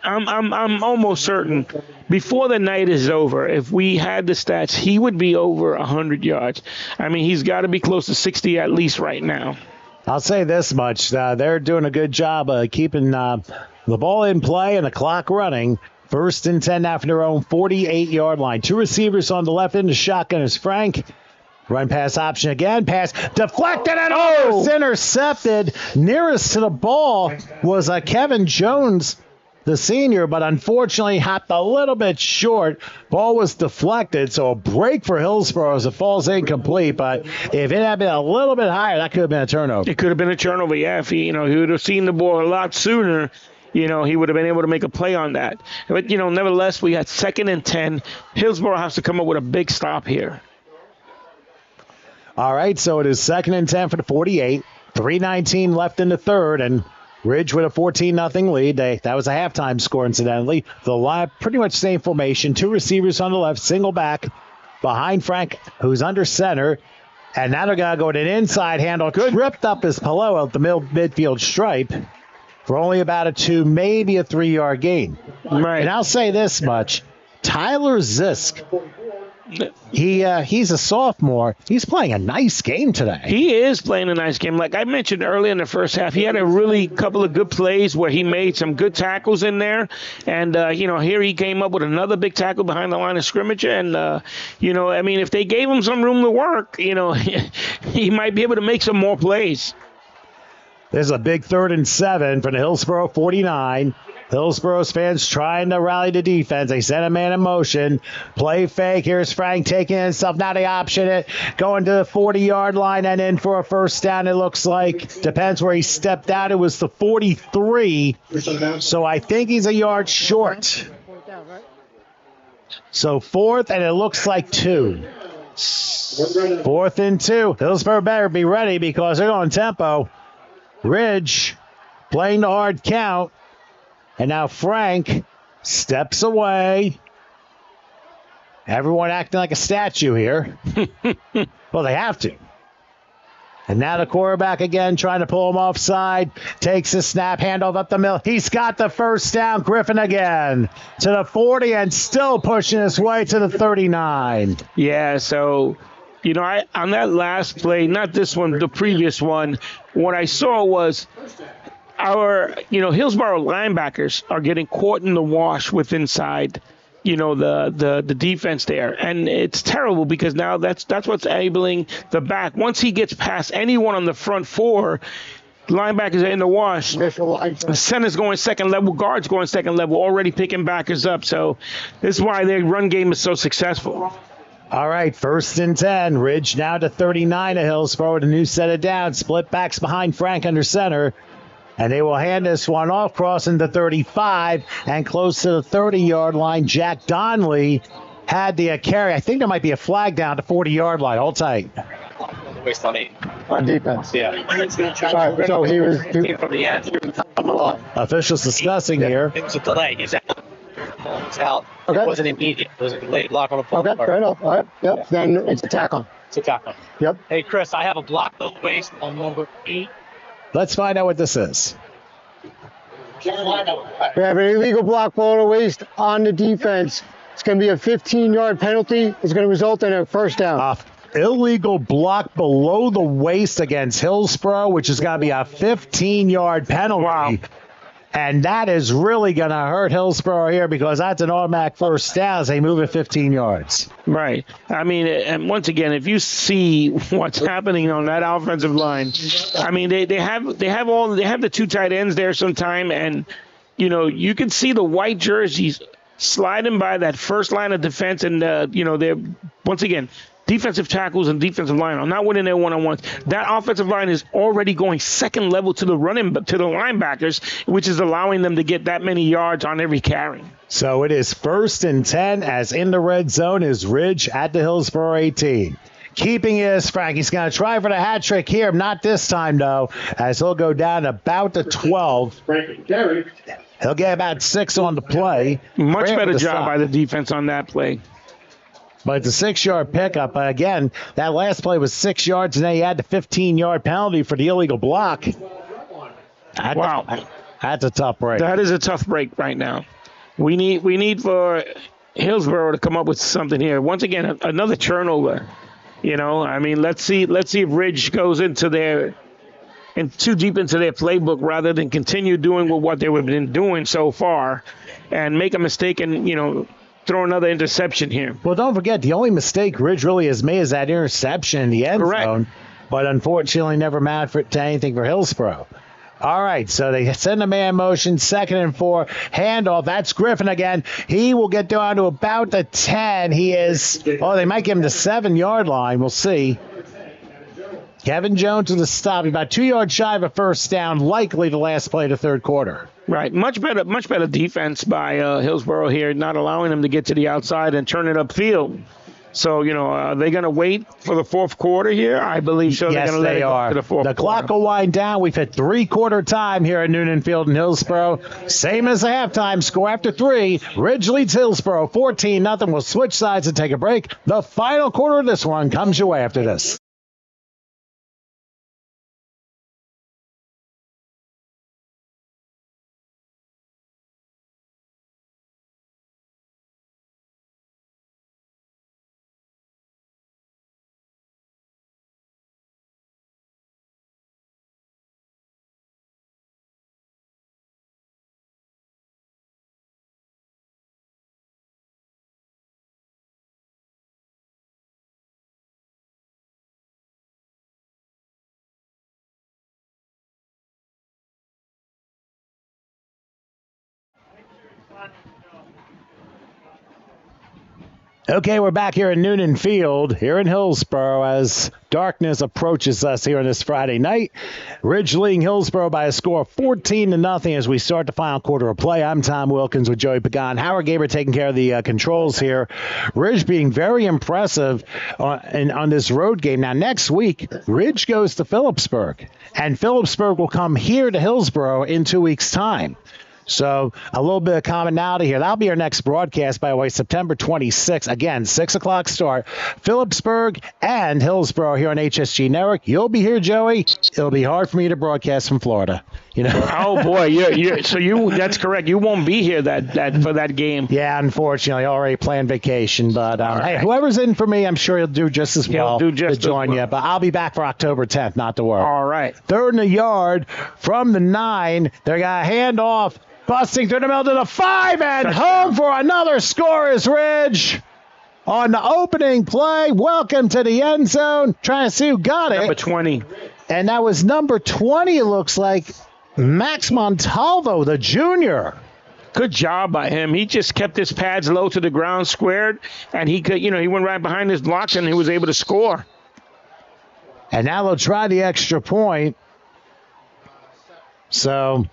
I'm almost certain before the night is over, if we had the stats, he would be over 100 yards. I mean, he's got to be close to 60 at least right now. I'll say this much. They're doing a good job of keeping the ball in play and the clock running. First and 10 now from their own 48-yard line. Two receivers on the left end. The shotgun is Frank. Run pass option again. Pass deflected and almost intercepted. Nearest to the ball was Kevin Jones, the senior, but unfortunately hopped a little bit short. Ball was deflected, so a break for Hillsborough as it falls incomplete. But if it had been a little bit higher, that could have been a turnover. It could have been a turnover, yeah. If he would have seen the ball a lot sooner, he would have been able to make a play on that. But, nevertheless, we had second and 10. Hillsborough has to come up with a big stop here. All right, so it is second and 10 for the 48. 3:19 left in the third, and Ridge with a 14-0 lead. That was a halftime score, incidentally. The line, pretty much same formation. Two receivers on the left, single back behind Frank, who's under center. And now they're going to go to an inside handle. Tripped up his Palillo at the midfield stripe for only about a 2, maybe a 3-yard gain. Right. And I'll say this much. Tyler Zisk, he's a sophomore. He's playing a nice game today. He is playing a nice game. Like I mentioned earlier in the first half, he had a really couple of good plays where he made some good tackles in there. And, here he came up with another big tackle behind the line of scrimmage. And, if they gave him some room to work, he might be able to make some more plays. There's a big 3rd and 7 for the Hillsborough 49. Hillsborough's fans trying to rally the defense. They sent a man in motion. Play fake. Here's Frank taking himself. Now they option it. Going to the 40-yard line and in for a first down, it looks like. Depends where he stepped out. It was the 43. So I think he's a yard short. So 4th, and it looks like 2. 4th and 2. Hillsborough better be ready because they're on tempo. Ridge playing the hard count. And now Frank steps away. Everyone acting like a statue here. Well, they have to. And now the quarterback again trying to pull him offside. Takes a snap, handoff up the middle. He's got the first down. Griffin again to the 40 and still pushing his way to the 39. Yeah, so, on that last play, not this one, the previous one, what I saw was our, Hillsborough linebackers are getting caught in the wash with inside, the defense there. And it's terrible because now that's what's enabling the back. Once he gets past anyone on the front four, linebackers are in the wash. Center's going second level, guards going second level, already picking backers up. So this is why their run game is so successful. All right, 1st and 10. Ridge now to 39 of Hillsborough with a new set of downs. Split backs behind Frank under center. And they will hand this one off, crossing the 35 and close to the 30-yard line. Jack Donnelly had the carry. I think there might be a flag down to 40-yard line. Hold tight. Waste on 8. On defense. Yeah. All right, so he was From the end. Officials discussing here. It was a delay. He's out. It's out. Okay. It wasn't immediate. It was a delayed block on the play. okay, fair enough. All right, yep. Yeah. Then it's a tackle. It's a tackle. Yep. Hey, Chris, I have a block the waist on number 8. Let's find out what this is. We have an illegal block below the waist on the defense. It's going to be a 15-yard penalty. It's going to result in a first down. Illegal block below the waist against Hillsborough, which is going to be a 15-yard penalty. Wow. And that is really going to hurt Hillsborough here because that's an automatic first down as they move it 15 yards. Right. I mean, and once again, if you see what's happening on that offensive line, I mean, they have the two tight ends there sometime, and you can see the white jerseys sliding by that first line of defense, and they're once again. Defensive tackles and defensive line are not winning their one-on-ones. That offensive line is already going second level to the linebackers, which is allowing them to get that many yards on every carry. So it is 1st and 10 as in the red zone is Ridge at the Hillsborough 18. Keeping his Frankie's going to try for the hat trick here. Not this time, though, as he'll go down about the 12. He'll get about 6 on the play. Much better job by the defense on that play. But it's a 6-yard pickup. But again, that last play was 6 yards, and then he had the 15-yard penalty for the illegal block. Wow. That's a tough break. That is a tough break right now. We need for Hillsborough to come up with something here. Once again, another turnover. I mean, let's see if Ridge goes too deep into their playbook rather than continue doing what they've been doing so far and make a mistake and, throw another interception here. Well, don't forget, the only mistake Ridge really has made is that interception in the end zone, but unfortunately never mattered to anything for Hillsborough. All right, so they send a man motion, 2nd and 4, handoff. That's Griffin again. He will get down to about the 10. They might give him the 7-yard line. We'll see. Kevin Jones with a stop. About 2 yards shy of a first down, likely the last play of the third quarter. Right. Much better defense by Hillsborough here, not allowing them to get to the outside and turn it upfield. So, are they going to wait for the fourth quarter here? I believe so. Yes, they're going to let it go to the fourth quarter. The clock will wind down. We've hit 3-quarter time here at Noonan Field in Hillsborough. Same as the halftime score after 3. Ridge leads Hillsborough 14-0. We'll switch sides and take a break. The final quarter of this one comes your way after this. Okay, we're back here in Noonan Field, here in Hillsborough, as darkness approaches us here on this Friday night. Ridge leading Hillsborough by a score of 14-0 as we start the final quarter of play. I'm Tom Wilkins with Joey Pagan. Howard Gaber taking care of the controls here. Ridge being very impressive on this road game. Now, next week, Ridge goes to Phillipsburg, and Phillipsburg will come here to Hillsborough in 2 weeks' time. So a little bit of commonality here. That'll be our next broadcast, by the way, September 26th. Again, 6 o'clock start. Phillipsburg and Hillsborough here on HSG Network. You'll be here, Joey. It'll be hard for me to broadcast from Florida. Oh boy, that's correct. You won't be here for that game. Yeah, unfortunately, already planned vacation. But hey, whoever's in for me, I'm sure he'll do just as well to join you. But I'll be back for October 10th, not to worry. All right. 3rd and a yard from the 9. They're going to hand off. Busting through the middle to the 5, and home for another score is Ridge. On the opening play, welcome to the end zone. Trying to see who got it. Number 20. And that was number 20, it looks like, Max Montalvo, the junior. Good job by him. He just kept his pads low to the ground, squared, and he could, he went right behind his blocks and he was able to score. And now they'll try the extra point. So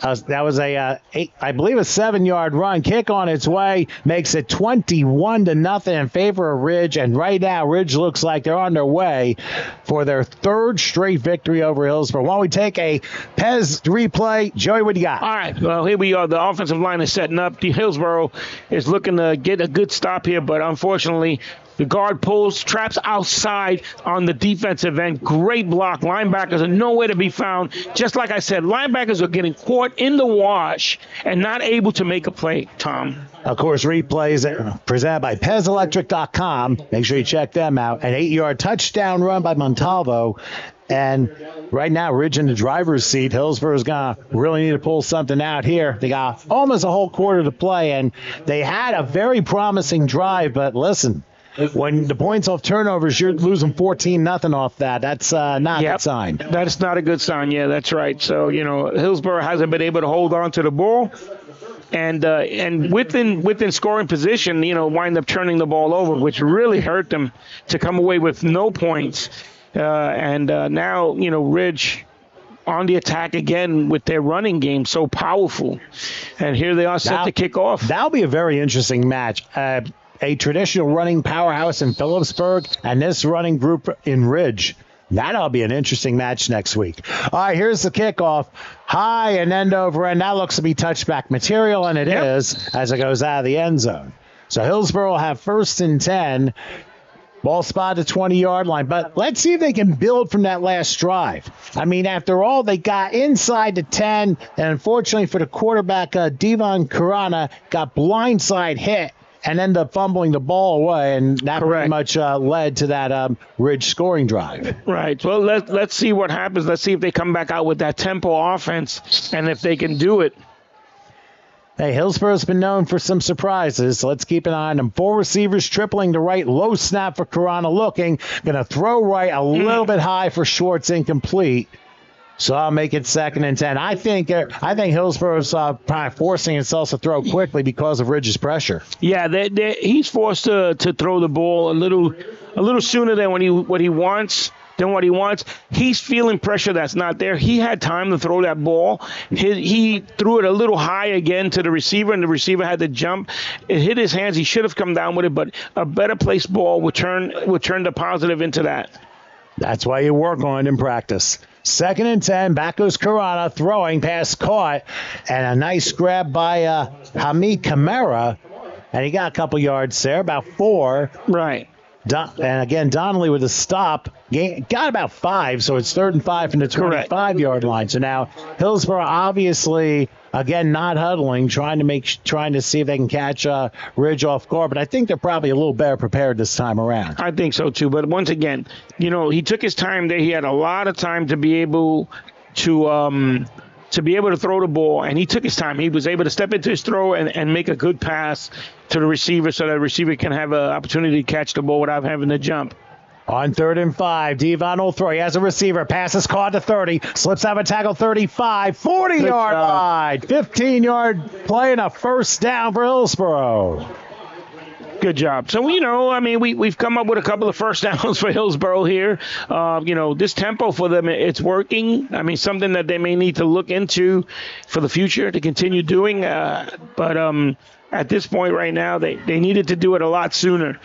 that was I believe a 7-yard run. Kick on its way makes it 21-0 in favor of Ridge. And right now, Ridge looks like they're on their way for their 3rd straight victory over Hillsborough. Why don't we take a Pez replay? Joey, what do you got? All right. Well, here we are. The offensive line is setting up. The Hillsborough is looking to get a good stop here, but unfortunately, the guard pulls, traps outside on the defensive end. Great block. Linebackers are nowhere to be found. Just like I said, linebackers are getting caught in the wash and not able to make a play, Tom. Of course, replays presented by PezElectric.com. Make sure you check them out. An 8-yard touchdown run by Montalvo. And right now, Ridge in the driver's seat. Hillsborough's going to really need to pull something out here. They got almost a whole quarter to play, and they had a very promising drive. But listen, when the points off turnovers, you're losing 14-0 off that. That's not a good sign. That's not a good sign. Yeah, that's right. So, Hillsborough hasn't been able to hold on to the ball. And within scoring position, wind up turning the ball over, which really hurt them to come away with no points. Now, Ridge on the attack again with their running game so powerful. And here they are set to kick off. That'll be a very interesting match. A traditional running powerhouse in Phillipsburg and this running group in Ridge. That'll be an interesting match next week. All right, here's the kickoff. High and end over end. That looks to be touchback material, and it is as it goes out of the end zone. So Hillsborough will have 1st and 10. Ball spot at the 20-yard line. But let's see if they can build from that last drive. I mean, after all, they got inside the 10, and unfortunately for the quarterback, Devon Karana got blindside hit and ended up fumbling the ball away, and that pretty much led to that Ridge scoring drive. Right. Well, let's see what happens. Let's see if they come back out with that tempo offense and if they can do it. Hey, Hillsborough's been known for some surprises, so let's keep an eye on them. 4 receivers tripling to right, low snap for Karana looking. Going to throw right a little bit high for Schwartz, incomplete. So I'll make it 2nd and 10. I think Hillsborough's probably forcing itself to throw quickly because of Ridge's pressure. Yeah, he's forced to throw the ball a little sooner than what he wants. He's feeling pressure that's not there. He had time to throw that ball. He threw it a little high again to the receiver, and the receiver had to jump. It hit his hands. He should have come down with it, but a better placed ball would turn the positive into that. That's why you work on it in practice. 2nd and 10. Back goes Karana, throwing, pass caught, and a nice grab by Hamid Kamara. And he got a couple yards there, about 4. Right. And again, Donnelly with a stop, got about 5, so it's 3rd and 5 from the 25-yard line. So now Hillsborough obviously, again, not huddling, trying to see if they can catch Ridge off guard. But I think they're probably a little better prepared this time around. I think so, too. But once again, he took his time there. He had a lot of time to be able to throw the ball, and he took his time. He was able to step into his throw and make a good pass to the receiver so that the receiver can have an opportunity to catch the ball without having to jump. On 3rd and 5, Devon will throw. He has a receiver. Passes caught to 30. Slips out of a tackle 35. 40-yard line. 15-yard play and a 1st down for Hillsborough. Good job. So, we've come up with a couple of 1st downs for Hillsborough here. This tempo for them, it's working. I mean, something that they may need to look into for the future to continue doing. But at this point right now, they needed to do it a lot sooner.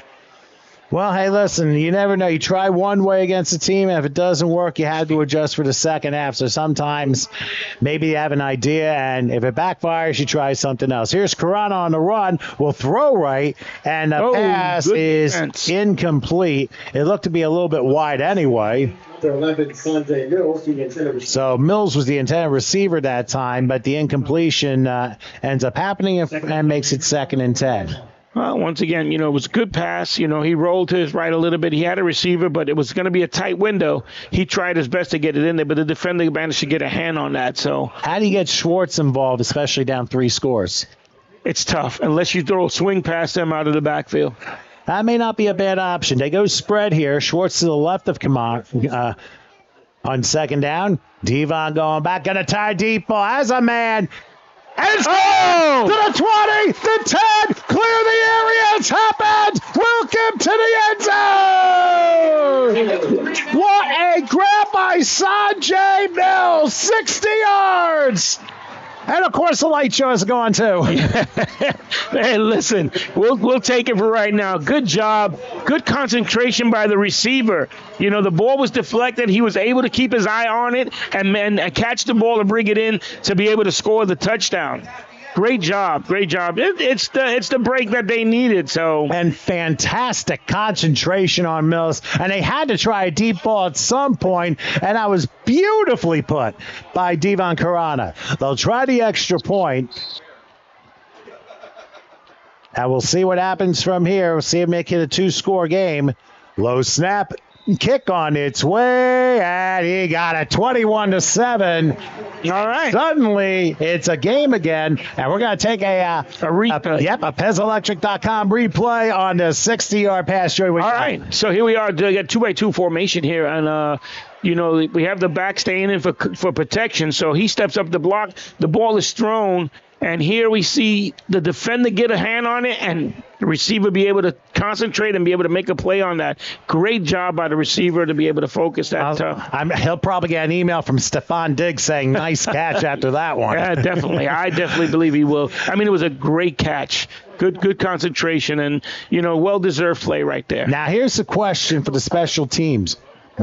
Well, hey, listen, you never know. You try one way against a team, and if it doesn't work, you have to adjust for the second half. So sometimes maybe you have an idea, and if it backfires, you try something else. Here's Karana on the run. Will throw right, and the pass is incomplete. It looked to be a little bit wide anyway. So Mills was the intended receiver that time, but the incompletion ends up happening and makes it 2nd and 10. Well, once again, it was a good pass. He rolled to his right a little bit. He had a receiver, but it was going to be a tight window. He tried his best to get it in there, but the defender managed to get a hand on that. So how do you get Schwartz involved, especially down 3 scores? It's tough unless you throw a swing past them out of the backfield. That may not be a bad option. They go spread here. Schwartz to the left of Kamar. On 2nd down, Devon going back, going to tie deep ball. Has a man. And it's to the 20, the 10, clear the area, it's happened! Welcome to the end zone! What a grab by Sanjay Mills, 60 yards! And, of course, the light show is going, too. Hey, listen, we'll take it for right now. Good job. Good concentration by the receiver. The ball was deflected. He was able to keep his eye on it and catch the ball and bring it in to be able to score the touchdown. Great job. It's the break that they needed. And fantastic concentration on Mills. And they had to try a deep ball at some point, and that was beautifully put by Devon Karana. They'll try the extra point. And we'll see what happens from here. We'll see if they make it a 2-score game. Low snap. kick on its way, and he got it 21-7. All right. Suddenly, it's a game again, and we're going to take a replay. A PezElectric.com replay on the 60-yard pass. Joey, all right. So here we are. They got 2-by-2 formation here, and we have the back staying in for protection. So he steps up the block. The ball is thrown, and here we see the defender get a hand on it, and the receiver be able to concentrate and be able to make a play on that. Great job by the receiver to be able to focus that. He'll probably get an email from Stephon Diggs saying nice catch after that one. Yeah, definitely. I definitely believe he will. I mean, it was a great catch. Good concentration and, well-deserved play right there. Now, here's the question for the special teams.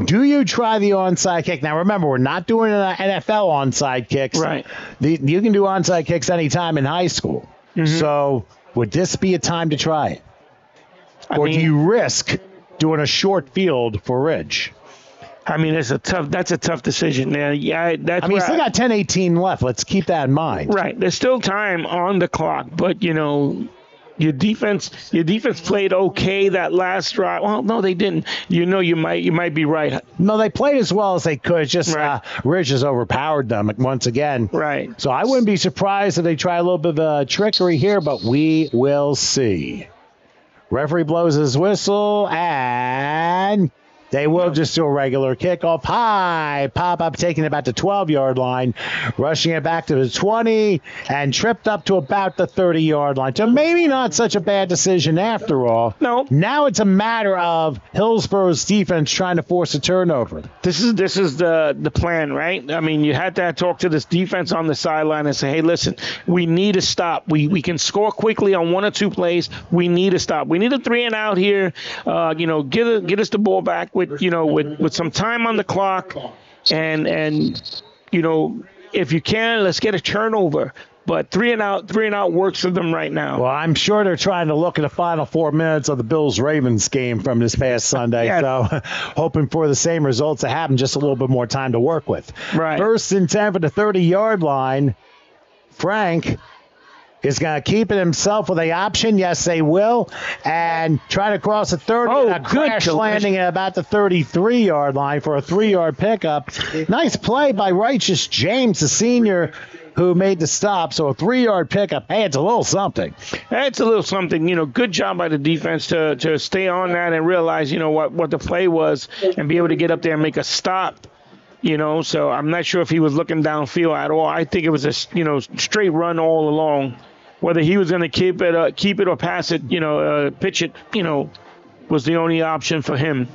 Do you try the onside kick? Now, remember, we're not doing NFL onside kicks. Right. You can do onside kicks anytime in high school. Mm-hmm. So would this be a time to try it? Do you risk doing a short field for Ridge? I mean, that's a tough decision. Yeah, you still got 10-18 left. Let's keep that in mind. Right. There's still time on the clock, but, your defense played okay that last drive. Well, no, they didn't. You might be right. No, they played as well as they could. It's just Ridge has overpowered them once again. Right. So I wouldn't be surprised if they try a little bit of trickery here, but we will see. Referee blows his whistle, and they will just do a regular kickoff. High pop-up, taking it about the 12-yard line, rushing it back to the 20, and tripped up to about the 30-yard line. So maybe not such a bad decision after all. No. Now it's a matter of Hillsborough's defense trying to force a turnover. This is the plan, right? I mean, you had to talk to this defense on the sideline and say, hey, listen, we need to stop. We can score quickly on one or two plays. We need to stop. We need a 3-and-out here. Get us the ball back with some time on the clock, and if you can, let's get a turnover. But 3-and-out works for them right now. Well, I'm sure they're trying to look at the final 4 minutes of the Bills-Ravens game from this past Sunday. Yeah. So hoping for the same results to happen, just a little bit more time to work with. Right. 1st and 10 for the 30-yard line. Frank is going to keep it himself with a option. Yes, they will. And try to cross the 30. A crash landing at about the 33-yard line for a 3-yard pickup. Nice play by Righteous James, the senior, who made the stop. So a 3-yard pickup. Hey, it's a little something. It's a little something. Good job by the defense to stay on that and realize, what the play was and be able to get up there and make a stop. So I'm not sure if he was looking downfield at all. I think it was a, straight run all along. Whether he was going to keep it or pass it, pitch it, was the only option for him.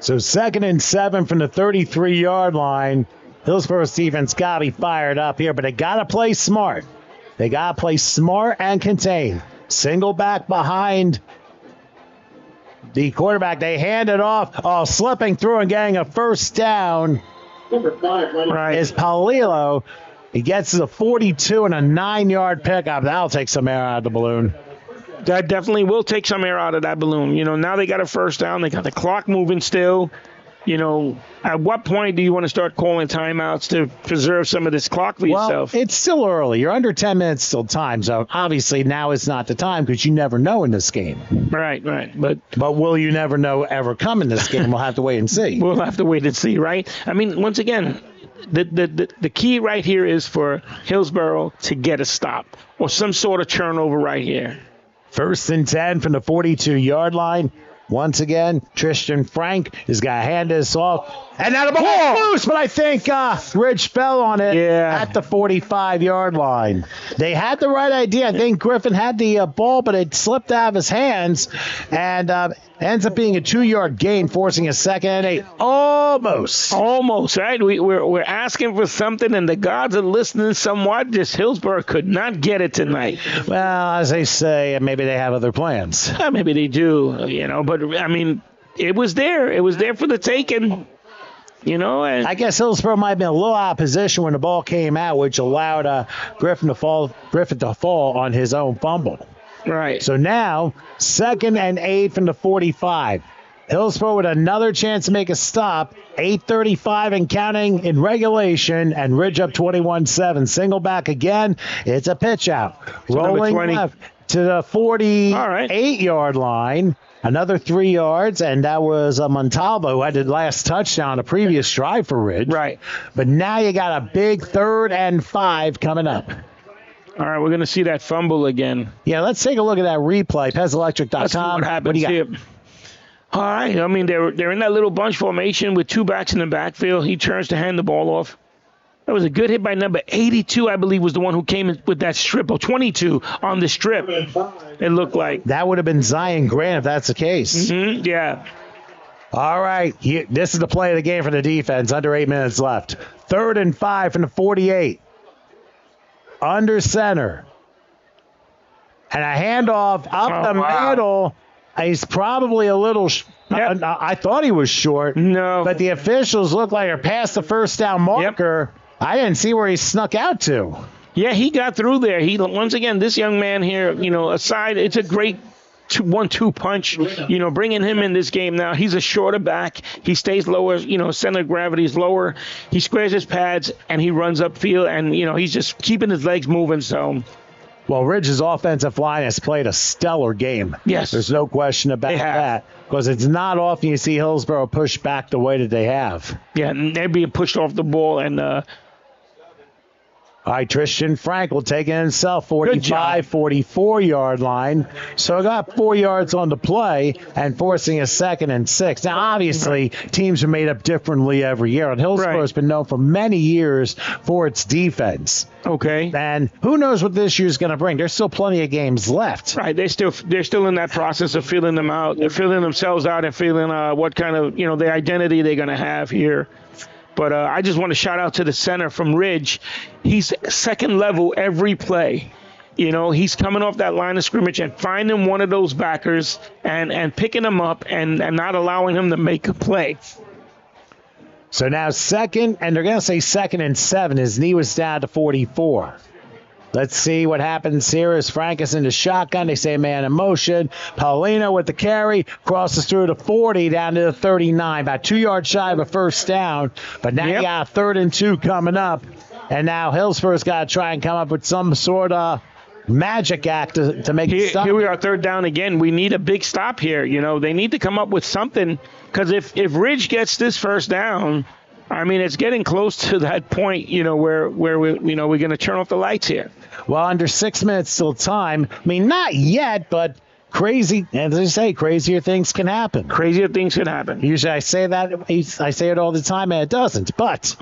So 2nd and 7 from the 33-yard line. Hillsborough's defense got to be fired up here, but they got to play smart. They got to play smart and contain. Single back behind the quarterback. They hand it off. Slipping through and getting a first down. Is Palillo. He gets to the 42 and a 9-yard pickup. That'll take some air out of the balloon. That definitely will take some air out of that balloon. Now they got a first down. They got the clock moving still. At what point do you want to start calling timeouts to preserve some of this clock for yourself? Well, it's still early. You're under 10 minutes still time. So obviously now is not the time because you never know in this game. Right. But will you never know ever come in this game? We'll have to wait and see. We'll have to wait and see, right? I mean, once again, the key right here is for Hillsborough to get a stop or some sort of turnover right here. 1st and 10 from the 42-yard line. Once again, Tristan Frank is going to hand this off. And now the ball loose, but I think Ridge fell on it at the 45-yard line. They had the right idea. I think Griffin had the ball, but it slipped out of his hands and ends up being a 2-yard gain, forcing a 2nd and 8. Almost, right? We're asking for something, and the gods are listening somewhat. Just Hillsborough could not get it tonight. Well, as they say, maybe they have other plans. Maybe they do, but, I mean, it was there. It was there for the taking. And I guess Hillsborough might have been a little out of position when the ball came out, which allowed Griffin to fall on his own fumble. Right. So now, 2nd and 8 from the 45. Hillsborough with another chance to make a stop. 8:35 and counting in regulation, and Ridge up 21-7. Single back again. It's a pitch out. Rolling left. to the 48-yard line. Another 3 yards, and that was Montalvo who had the last touchdown, a previous drive for Ridge. Right. But now you got a big 3rd and 5 coming up. All right, we're going to see that fumble again. Yeah, let's take a look at that replay. PezElectric.com. Let's see what happens What do you got? here. All right, I mean, they're in that little bunch formation with 2 backs in the backfield. He turns to hand the ball off. That was a good hit by number 82, I believe, was the one who came in with that strip, or 22 on the strip, it looked like. That would have been Zion Grant if that's the case. Mm-hmm, yeah. All right, this is the play of the game for the defense. Under 8 minutes left. 3rd and 5 from the 48. Under center. And a handoff up middle. He's probably a little I thought he was short. No. But the officials look like they're past the first down marker. Yep. I didn't see where he snuck out to. Yeah, he got through there. Once again, this young man here, aside, it's a great 1-2 punch, bringing him in this game now. He's a shorter back. He stays lower, center of gravity is lower. He squares his pads, and he runs upfield, and, he's just keeping his legs moving, so... Well, Ridge's offensive line has played a stellar game. Yes. There's no question about that. Because it's not often you see Hillsborough push back the way that they have. Yeah, and they're being pushed off the ball. And all right, Tristan Frank will take it himself, 45, 44-yard line. So got 4 yards on the play and forcing a 2nd and 6. Now, obviously, teams are made up differently every year. And Hillsborough has been known for many years for its defense. Okay. And who knows what this year's going to bring. There's still plenty of games left. Right. They're still in that process of feeling them out. They're feeling themselves out and feeling what kind of, their identity they're going to have here. But I just want to shout out to the center from Ridge. He's second level every play. He's coming off that line of scrimmage and finding one of those backers and picking him up and not allowing him to make a play. So now 2nd, and they're going to say 2nd and 7. His knee was down to 44. Let's see what happens here as Frank is in the shotgun. They say man in motion. Paulino with the carry. Crosses through the 40 down to the 39. About 2 yards shy of a first down. But now you got 3rd and 2 coming up. And now Hillsborough's got to try and come up with some sort of magic act to make it stop. Here we are, 3rd down again. We need a big stop here. They need to come up with something. Because if Ridge gets this first down, I mean, it's getting close to that point, where we're going to turn off the lights here. Well, under 6 minutes till time. I mean, not yet, but crazy. As I say, crazier things can happen. Crazier things can happen. Usually I say that. I say it all the time, and it doesn't. But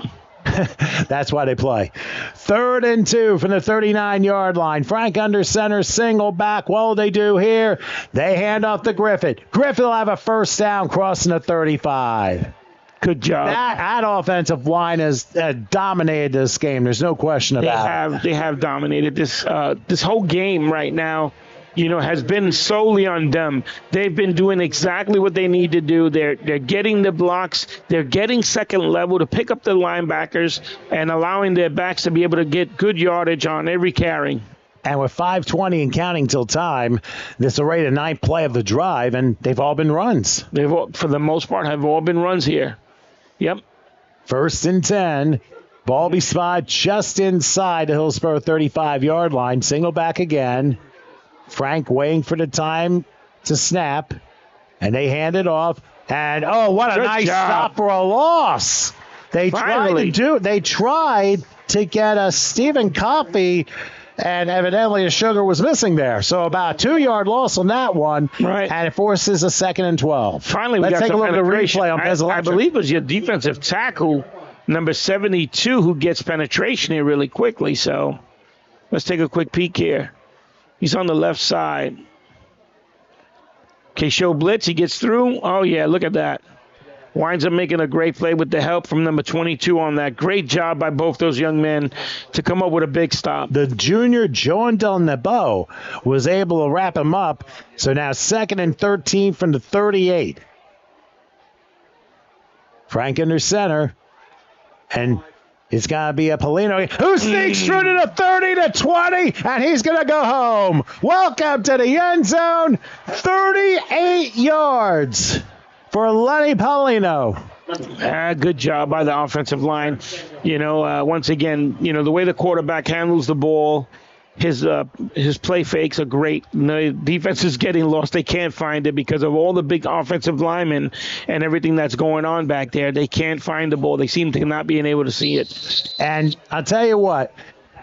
that's why they play. 3rd and 2 from the 39-yard line. Frank under center, single back. What will they do here? They hand off to Griffith. Griffith will have a first down crossing the 35. Good job. That offensive line has dominated this game. There's no question about it. They have dominated this whole game right now. Has been solely on them. They've been doing exactly what they need to do. They're getting the blocks. They're getting second level to pick up the linebackers and allowing their backs to be able to get good yardage on every carry. And with 5:20 and counting till time, this is already the 9th play of the drive, and they've all been runs. They've all, for the most part, have all been runs here. Yep. 1st and 10. Ball be spotted just inside the Hillsborough 35-yard line. Single back again. Frank waiting for the time to snap. And they hand it off. And, what a nice stop for a loss. They tried to get a Stephen Coffey, and evidently a sugar was missing there. So about a 2-yard loss on that one. Right. And it forces a 2nd and 12. Finally, let's take a look at the replay on PezElectric. I believe it was your defensive tackle, number 72, who gets penetration here really quickly. So let's take a quick peek here. He's on the left side. Okay, show blitz. He gets through. Oh, yeah, look at that. Winds up making a great play with the help from number 22 on that. Great job by both those young men to come up with a big stop. The junior, Joan Del Nebo, was able to wrap him up. So now 2nd and 13 from the 38. Frank under center. And it's going to be a Paulino who sneaks through to the 30 to 20, and he's going to go home. Welcome to the end zone. 38 yards for Lenny Paulino. Good job by the offensive line. Once again, the way the quarterback handles the ball, his play fakes are great. The defense is getting lost. They can't find it because of all the big offensive linemen and everything that's going on back there. They can't find the ball. They seem to not being able to see it. And I'll tell you what,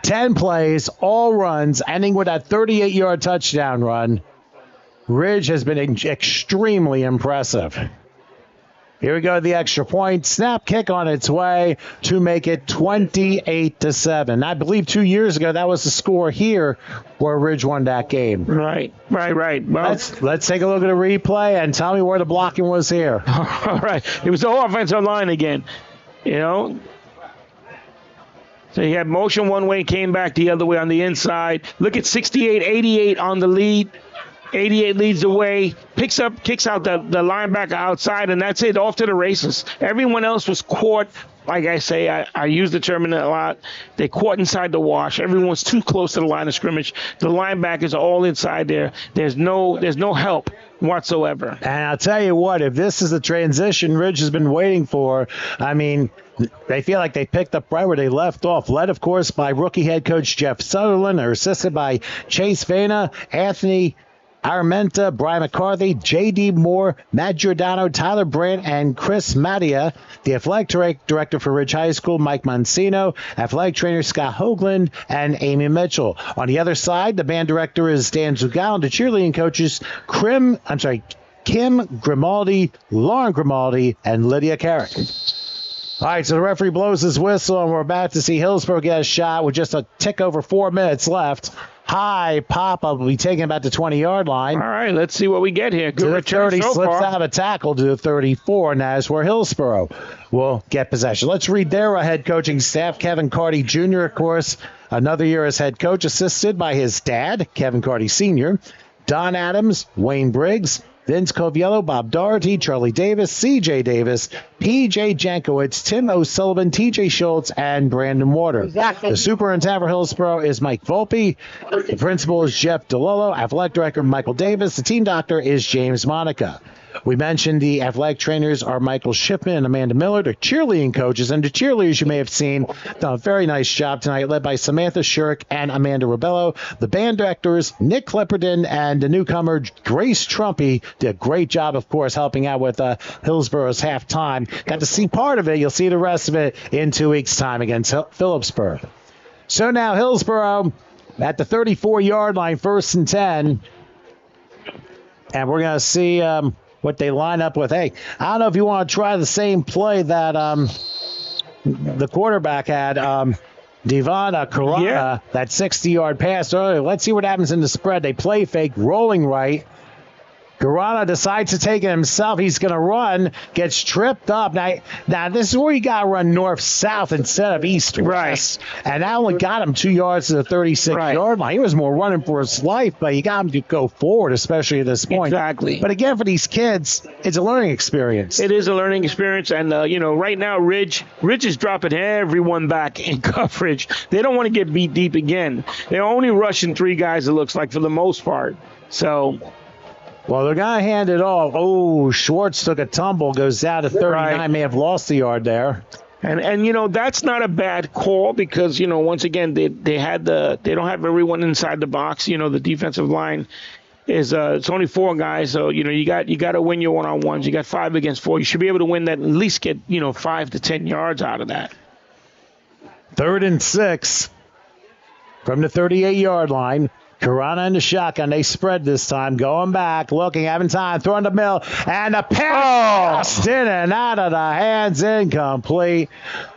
10 plays, all runs, ending with that 38-yard touchdown run. Ridge has been extremely impressive. Here we go, the extra point. Snap kick on its way to make it 28-7. I believe 2 years ago that was the score here where Ridge won that game. Right. Well, let's take a look at a replay and tell me where the blocking was here. All right. It was the offensive line again. You know. So he had motion one way, came back the other way on the inside. Look at 68-88 on the lead. 88 leads the way, kicks out the linebacker outside, and that's it, off to the races. Everyone else was caught, like I say, I use the term a lot, they caught inside the wash. Everyone's too close to the line of scrimmage. The linebackers are all inside there. There's no help whatsoever. And I'll tell you what, if this is the transition Ridge has been waiting for, I mean, they feel like they picked up right where they left off, led, of course, by rookie head coach Jeff Sutherland, or assisted by Chase Vena, Anthony Armenta, Brian McCarthy, J.D. Moore, Matt Giordano, Tyler Brandt, and Chris Mattia. The athletic director for Ridge High School, Mike Mancino. Athletic trainer, Scott Hoagland, and Amy Mitchell. On the other side, the band director is Dan Zugal, and the cheerleading coaches, Kim Grimaldi, Lauren Grimaldi, and Lydia Carrick. All right, so the referee blows his whistle, and we're about to see Hillsborough get a shot with just a tick over 4 minutes left. High pop-up will be taken about the 20-yard line. All right, let's see what we get here. Good to the return 30, so slips far. out of a tackle to the 34, and that is where Hillsborough will get possession. Let's read their head coaching staff. Kevin Carty Jr., of course, another year as head coach, assisted by his dad, Kevin Carty Sr., Don Adams, Wayne Briggs, Vince Coviello, Bob Doherty, Charlie Davis, C.J. Davis, P.J. Jankowitz, Tim O'Sullivan, T.J. Schultz, and Brandon Water. Exactly. The superintendent for Hillsborough is Mike Volpe. The principal is Jeff DeLillo. Athletic director Michael Davis. The team doctor is James Monica. We mentioned the athletic trainers are Michael Shipman and Amanda Miller. The cheerleading coaches, and the cheerleaders you may have seen, done a very nice job tonight, led by Samantha Shirk and Amanda Rebello. The band directors, Nick Clipperton, and the newcomer, Grace Trumpy, did a great job, of course, helping out with Hillsborough's halftime. Got to see part of it. You'll see the rest of it in 2 weeks' time against Phillipsburg. So now Hillsborough at the 34-yard line, 1st and 10. And we're going to see what they line up with. Hey, I don't know if you want to try the same play that the quarterback had, Devon Karana, that 60-yard pass earlier. Let's see what happens in the spread. They play fake, rolling right. Garana decides to take it himself. He's going to run, gets tripped up. Now this is where you got to run north-south instead of east-west. Right. And that only got him 2 yards to the 36-yard line. He was more running for his life, but you got him to go forward, especially at this point. Exactly. But again, for these kids, it's a learning experience. It is a learning experience, and right now Ridge is dropping everyone back in coverage. They don't want to get beat deep again. They're only rushing 3 guys, it looks like, for the most part. So... well, they're going to hand it off. Oh, Schwartz took a tumble, goes down to 39, may have lost the yard there. And that's not a bad call because, once again, they don't have everyone inside the box. The defensive line is it's only 4 guys, so you got to win your one-on-ones. You got 5 against 4. You should be able to win that, at least get 5 to 10 yards out of that. 3rd and 6 from the 38-yard line. Karana in the shotgun. They spread this time. Going back, looking, having time, throwing the middle, and a pass in and out of the hands, incomplete.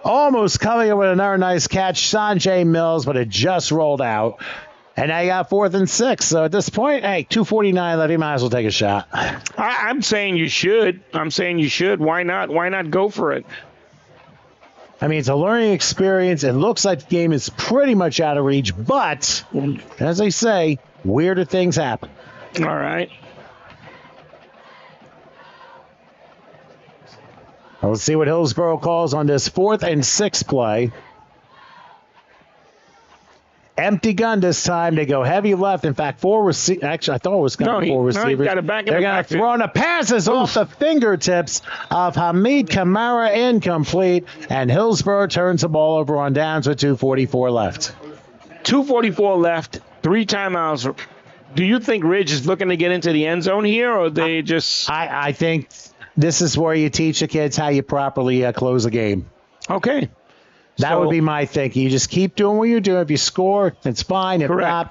Almost coming in with another nice catch, Sanjay Mills, but it just rolled out. And now you got 4th and 6. So at this point, hey, 2:49 left. You might as well take a shot. I'm saying you should. Why not? Why not go for it? I mean, it's a learning experience. It looks like the game is pretty much out of reach, but as I say, weirder things happen. All right. Let's see what Hillsborough calls on this 4th and 6 play. Empty gun this time. They go heavy left. In fact, 4 receivers. Actually, I thought it was going to be 4 receivers. Got it back in They're going to throw the passes off the fingertips of Hamid Kamara, incomplete. And Hillsborough turns the ball over on downs with 2:44 left. 2:44 left, 3 timeouts. Do you think Ridge is looking to get into the end zone here, or they just? I think this is where you teach the kids how you properly close a game. Okay. That would be my thinking. You just keep doing what you're doing. If you score, it's fine. If Correct.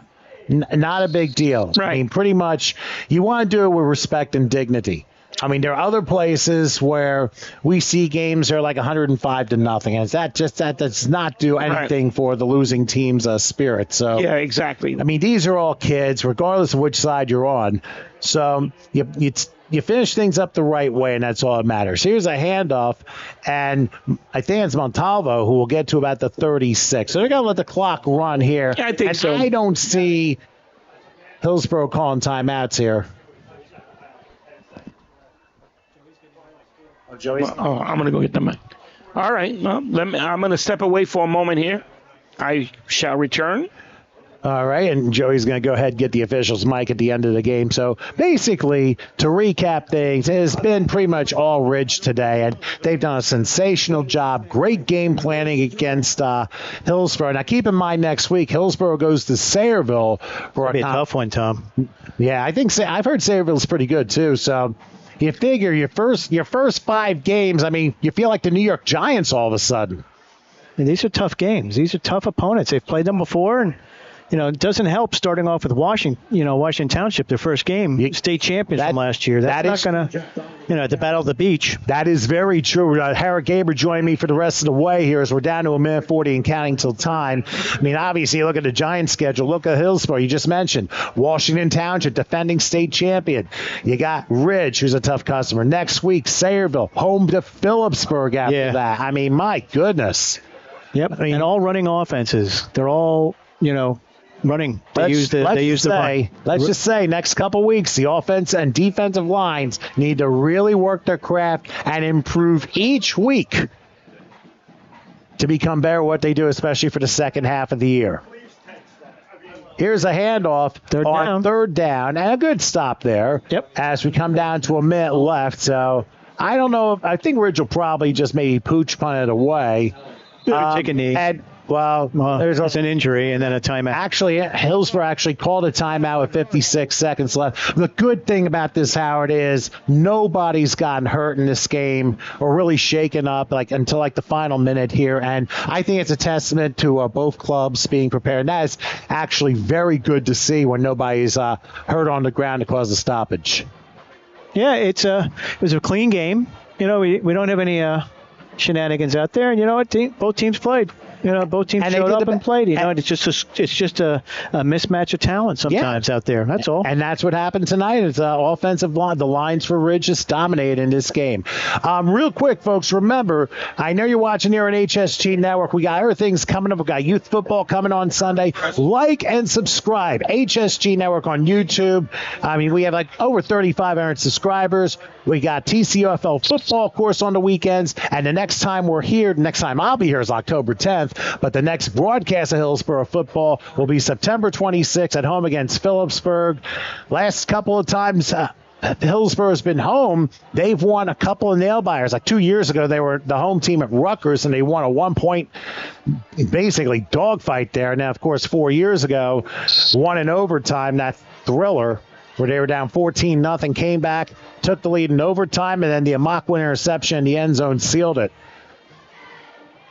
not a big deal. Right. I mean, pretty much, you want to do it with respect and dignity. I mean, there are other places where we see games that are like 105-0, and that does not do anything for the losing team's spirit. So Yeah, exactly. I mean, these are all kids, regardless of which side you're on. So you finish things up the right way, and that's all that matters. Here's a handoff, and I think it's Montalvo who will get to about the 36. So they're going to let the clock run here. Yeah, I think and so. I don't see Hillsborough calling timeouts here. I'm going to go get the mic. All right. Well, I'm going to step away for a moment here. I shall return. All right, and Joey's going to go ahead and get the official's mic at the end of the game. So basically, to recap things, it has been pretty much all Ridge today, and they've done a sensational job. Great game planning against Hillsborough. Now, keep in mind, next week, Hillsborough goes to Sayreville for a tough one, Tom. Yeah, I've heard Sayreville's pretty good, too. So you figure your first 5 games, I mean, you feel like the New York Giants all of a sudden. And these are tough games. These are tough opponents. They've played them before, and it doesn't help starting off with Washington Township, their first game, state champions from last year. That's not going to, at the Battle of the Beach. That is very true. Harry Gaber joined me for the rest of the way here as we're down to a minute 40 and counting till time. I mean, obviously, you look at the Giants schedule. Look at Hillsborough. You just mentioned Washington Township, defending state champion. You got Ridge, who's a tough customer. Next week, Sayreville, home to Phillipsburg after that. I mean, my goodness. Yep, and all running offenses. They're all, running. Let's just say next couple weeks, the offense and defensive lines need to really work their craft and improve each week to become better at what they do, especially for the second half of the year. Here's a handoff on third down, and a good stop there. Yep. As we come down to a minute left. So I don't know. I think Ridge will probably just maybe pooch punt it away. Take a knee. There's an injury and then a timeout. Actually, Hillsborough called a timeout with 56 seconds left. The good thing about this, Howard, is nobody's gotten hurt in this game or really shaken up until the final minute here. And I think it's a testament to both clubs being prepared. And that is actually very good to see when nobody's hurt on the ground to cause a stoppage. Yeah, it was a clean game. We don't have any shenanigans out there. And you know what? Both teams played. Both teams showed up and played. It's just a mismatch of talent sometimes out there. That's all. And that's what happened tonight. It's offensive line. The lines for Ridge just dominated in this game. Real quick, folks, remember, I know you're watching here on HSG Network. We got other things coming up. We got youth football coming on Sunday. Like and subscribe. HSG Network on YouTube. I mean, we have over 3,500 subscribers. We got TCFL football course on the weekends. And the next time I'll be here is October 10th. But the next broadcast of Hillsborough football will be September 26th at home against Phillipsburg. Last couple of times Hillsborough's been home, they've won a couple of nail-biters. 2 years ago, they were the home team at Rutgers, and they won a 1-point, basically, dogfight there. Now, of course, 4 years ago, won in overtime, that thriller, where they were down 14-0, came back, took the lead in overtime, and then the Amakwa interception in the end zone sealed it.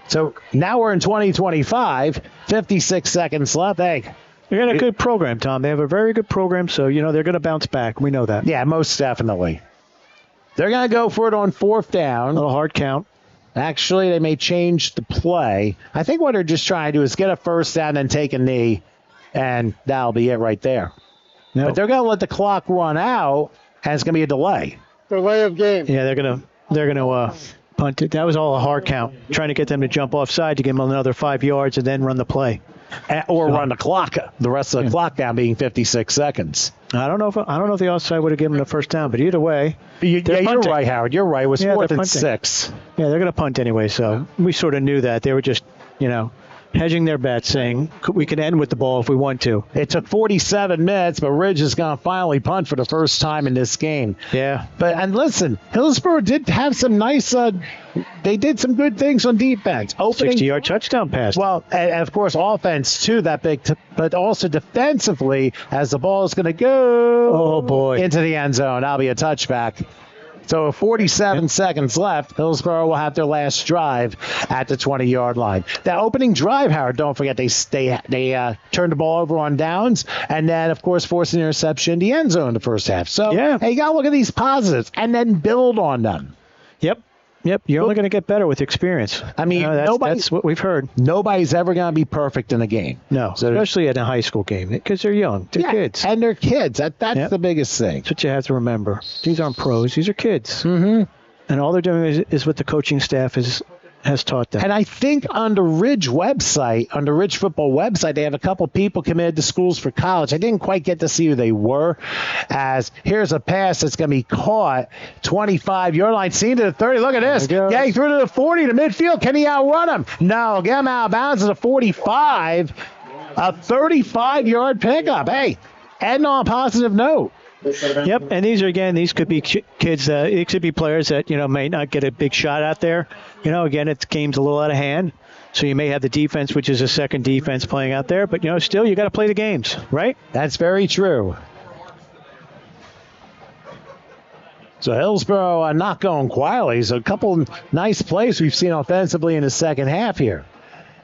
So now we're in 2025, 56 seconds left. Hey, they got a good program, Tom. They have a very good program, so, they're going to bounce back. We know that. Yeah, most definitely. They're going to go for it on fourth down. A little hard count. Actually, they may change the play. I think what they're just trying to do is get a first down and take a knee, and that'll be it right there. Nope. But they're going to let the clock run out, and it's going to be a delay. Delay of game. Yeah, they're going to punt it. That was all a hard count, trying to get them to jump offside to give them another 5 yards and then run the play. Or run the clock, the rest of the clock down being 56 seconds. I don't know if the offside would have given them the first down, but either way. You're right, Howard. You're right. It was 4th and 6. Yeah, they're going to punt anyway, so we sort of knew that. They were just, hedging their bets, saying we can end with the ball if we want to. It took 47 minutes, but Ridge is going to finally punt for the first time in this game. Yeah. And listen, Hillsborough did have some nice, they did some good things on defense. 60-yard touchdown pass. Well, and of course, offense, too, that big, but also defensively, as the ball is going to go into the end zone. That'll be a touchback. So 47 seconds left. Hillsborough will have their last drive at the 20-yard line. That opening drive, Howard, don't forget, they turned the ball over on downs and then, of course, forced an interception in the end zone in the first half. So, hey, you got to look at these positives and then build on them. Yep, you're only going to get better with experience. I mean, that's what we've heard. Nobody's ever going to be perfect in a game. No, so especially in a high school game because they're young. They're kids. And they're kids. That's the biggest thing. That's what you have to remember. These aren't pros. These are kids. Mm-hmm. And all they're doing is what the coaching staff has taught them. And I think on the Ridge website, on the Ridge football website, they have a couple people committed to schools for college. I didn't quite get to see who they were. As here's a pass that's going to be caught, 25-yard line, seen to the 30. Look at this. Getting through to the 40 to midfield. Can he outrun him? No. Get him out of bounds at the 45. A 35-yard pickup. Hey, and on a positive note. Yep, and these could be kids, it could be players that, may not get a big shot out there. Again, the game's a little out of hand, so you may have the defense, which is a second defense playing out there, but, still you got to play the games, right? That's very true. So Hillsborough not going quietly. So a couple nice plays we've seen offensively in the second half here.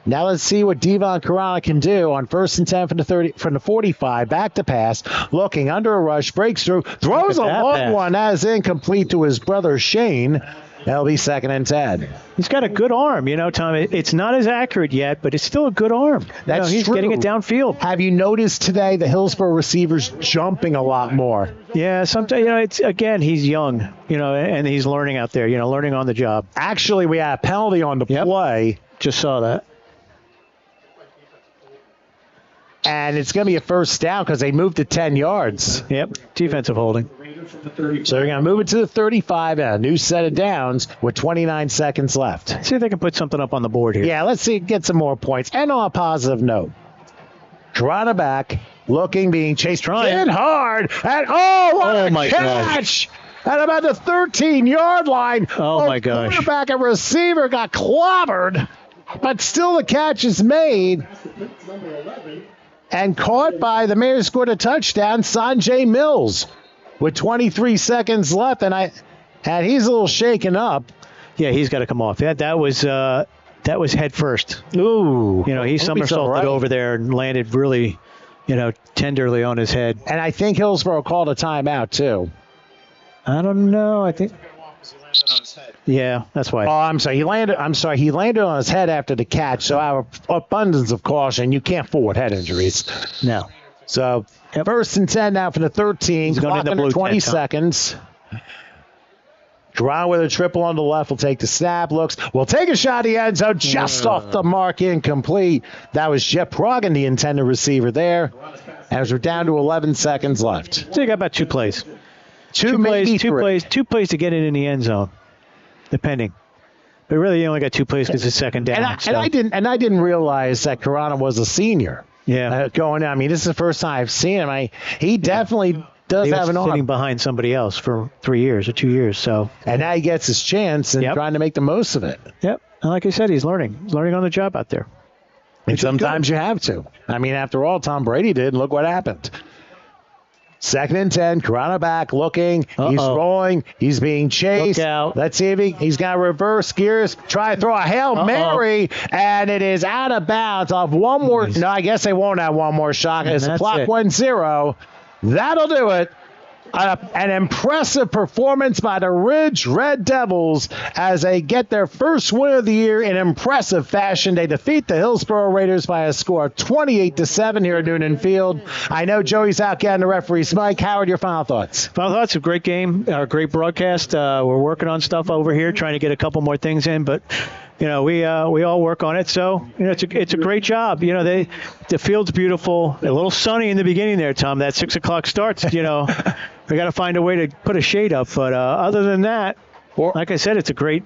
Now let's see what Devon Carana can do on 1st and 10 from the 45. Back to pass, looking under a rush, breaks through, throws a long one. That is incomplete to his brother Shane. That'll be 2nd and 10. He's got a good arm, Tom. It's not as accurate yet, but it's still a good arm. He's true. Getting it downfield. Have you noticed today the Hillsborough receivers jumping a lot more? Yeah, sometimes, he's young, and he's learning out there, learning on the job. Actually, we had a penalty on the play. Just saw that. And it's going to be a first down because they moved to 10 yards. Yep, defensive holding. So they're going to move it to the 35 and a new set of downs with 29 seconds left. See if they can put something up on the board here. Yeah, let's see, get some more points. And on a positive note, Carana back, looking, being chased, trying hard, and what a catch! At about the 13-yard line. Oh my gosh. Quarterback and receiver got clobbered, but still the catch is made. And caught by the man who scored a touchdown, Sanjay Mills, with 23 seconds left, and he's a little shaken up. Yeah, he's got to come off. That was head first. Ooh, he somersaulted over there and landed really, tenderly on his head. And I think Hillsborough called a timeout too. I don't know. I think. Yeah, that's why. Oh, I'm sorry. He landed on his head after the catch. So out of abundance of caution, you can't fool with head injuries. No. So 1st and 10 now for the 13. Clock under 20 seconds. Drown with a triple on the left. Will take the snap. Will take a shot at the end zone. Just off the mark. Incomplete. That was Jeff Progan, the intended receiver there. As we're down to 11 seconds left. So you got about 2 plays. Two plays to get it in the end zone, depending. But really, you only got 2 plays because it's second down. And I didn't realize that Carana was a senior. Yeah, going. I mean, this is the first time I've seen him. He definitely does have an arm. Sitting behind somebody else for 3 years or 2 years. So and now he gets his chance and trying to make the most of it. Yep. And like I said, he's learning on the job out there. And sometimes you have to. I mean, after all, Tom Brady did, and look what happened. 2nd and 10, Carana back, looking. He's rolling. He's being chased. Look out. Let's see if he's got to reverse gears, try to throw a Hail Mary, and it is out of bounds off one more. No, I guess they won't have one more shot. It's clock 1-0. That'll do it. An impressive performance by the Ridge Red Devils as they get their first win of the year in impressive fashion. They defeat the Hillsborough Raiders by a score of 28-7 here at Noonan Field. I know Joey's out getting the referee's mic. Howard, your final thoughts? Final thoughts, a great game, a great broadcast. We're working on stuff over here, trying to get a couple more things in, but we all work on it. So, it's a great job. The field's beautiful. A little sunny in the beginning there, Tom. That 6 o'clock starts, we got to find a way to put a shade up. But other than that, Like I said, it's a great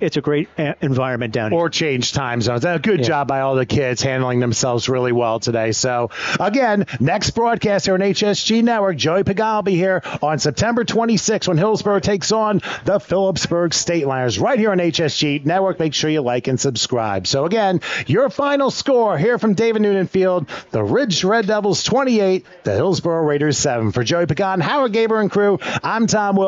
environment down here. Or change time zones. A good job by all the kids handling themselves really well today. So, again, next broadcast here on HSG Network, Joey Pagal will be here on September 26th when Hillsborough takes on the Phillipsburg State Liners right here on HSG Network. Make sure you like and subscribe. So, again, your final score here from David Noonan Field, the Ridge Red Devils 28, the Hillsborough Raiders 7. For Joey Pagan, Howard Gaber, and crew, I'm Tom Will.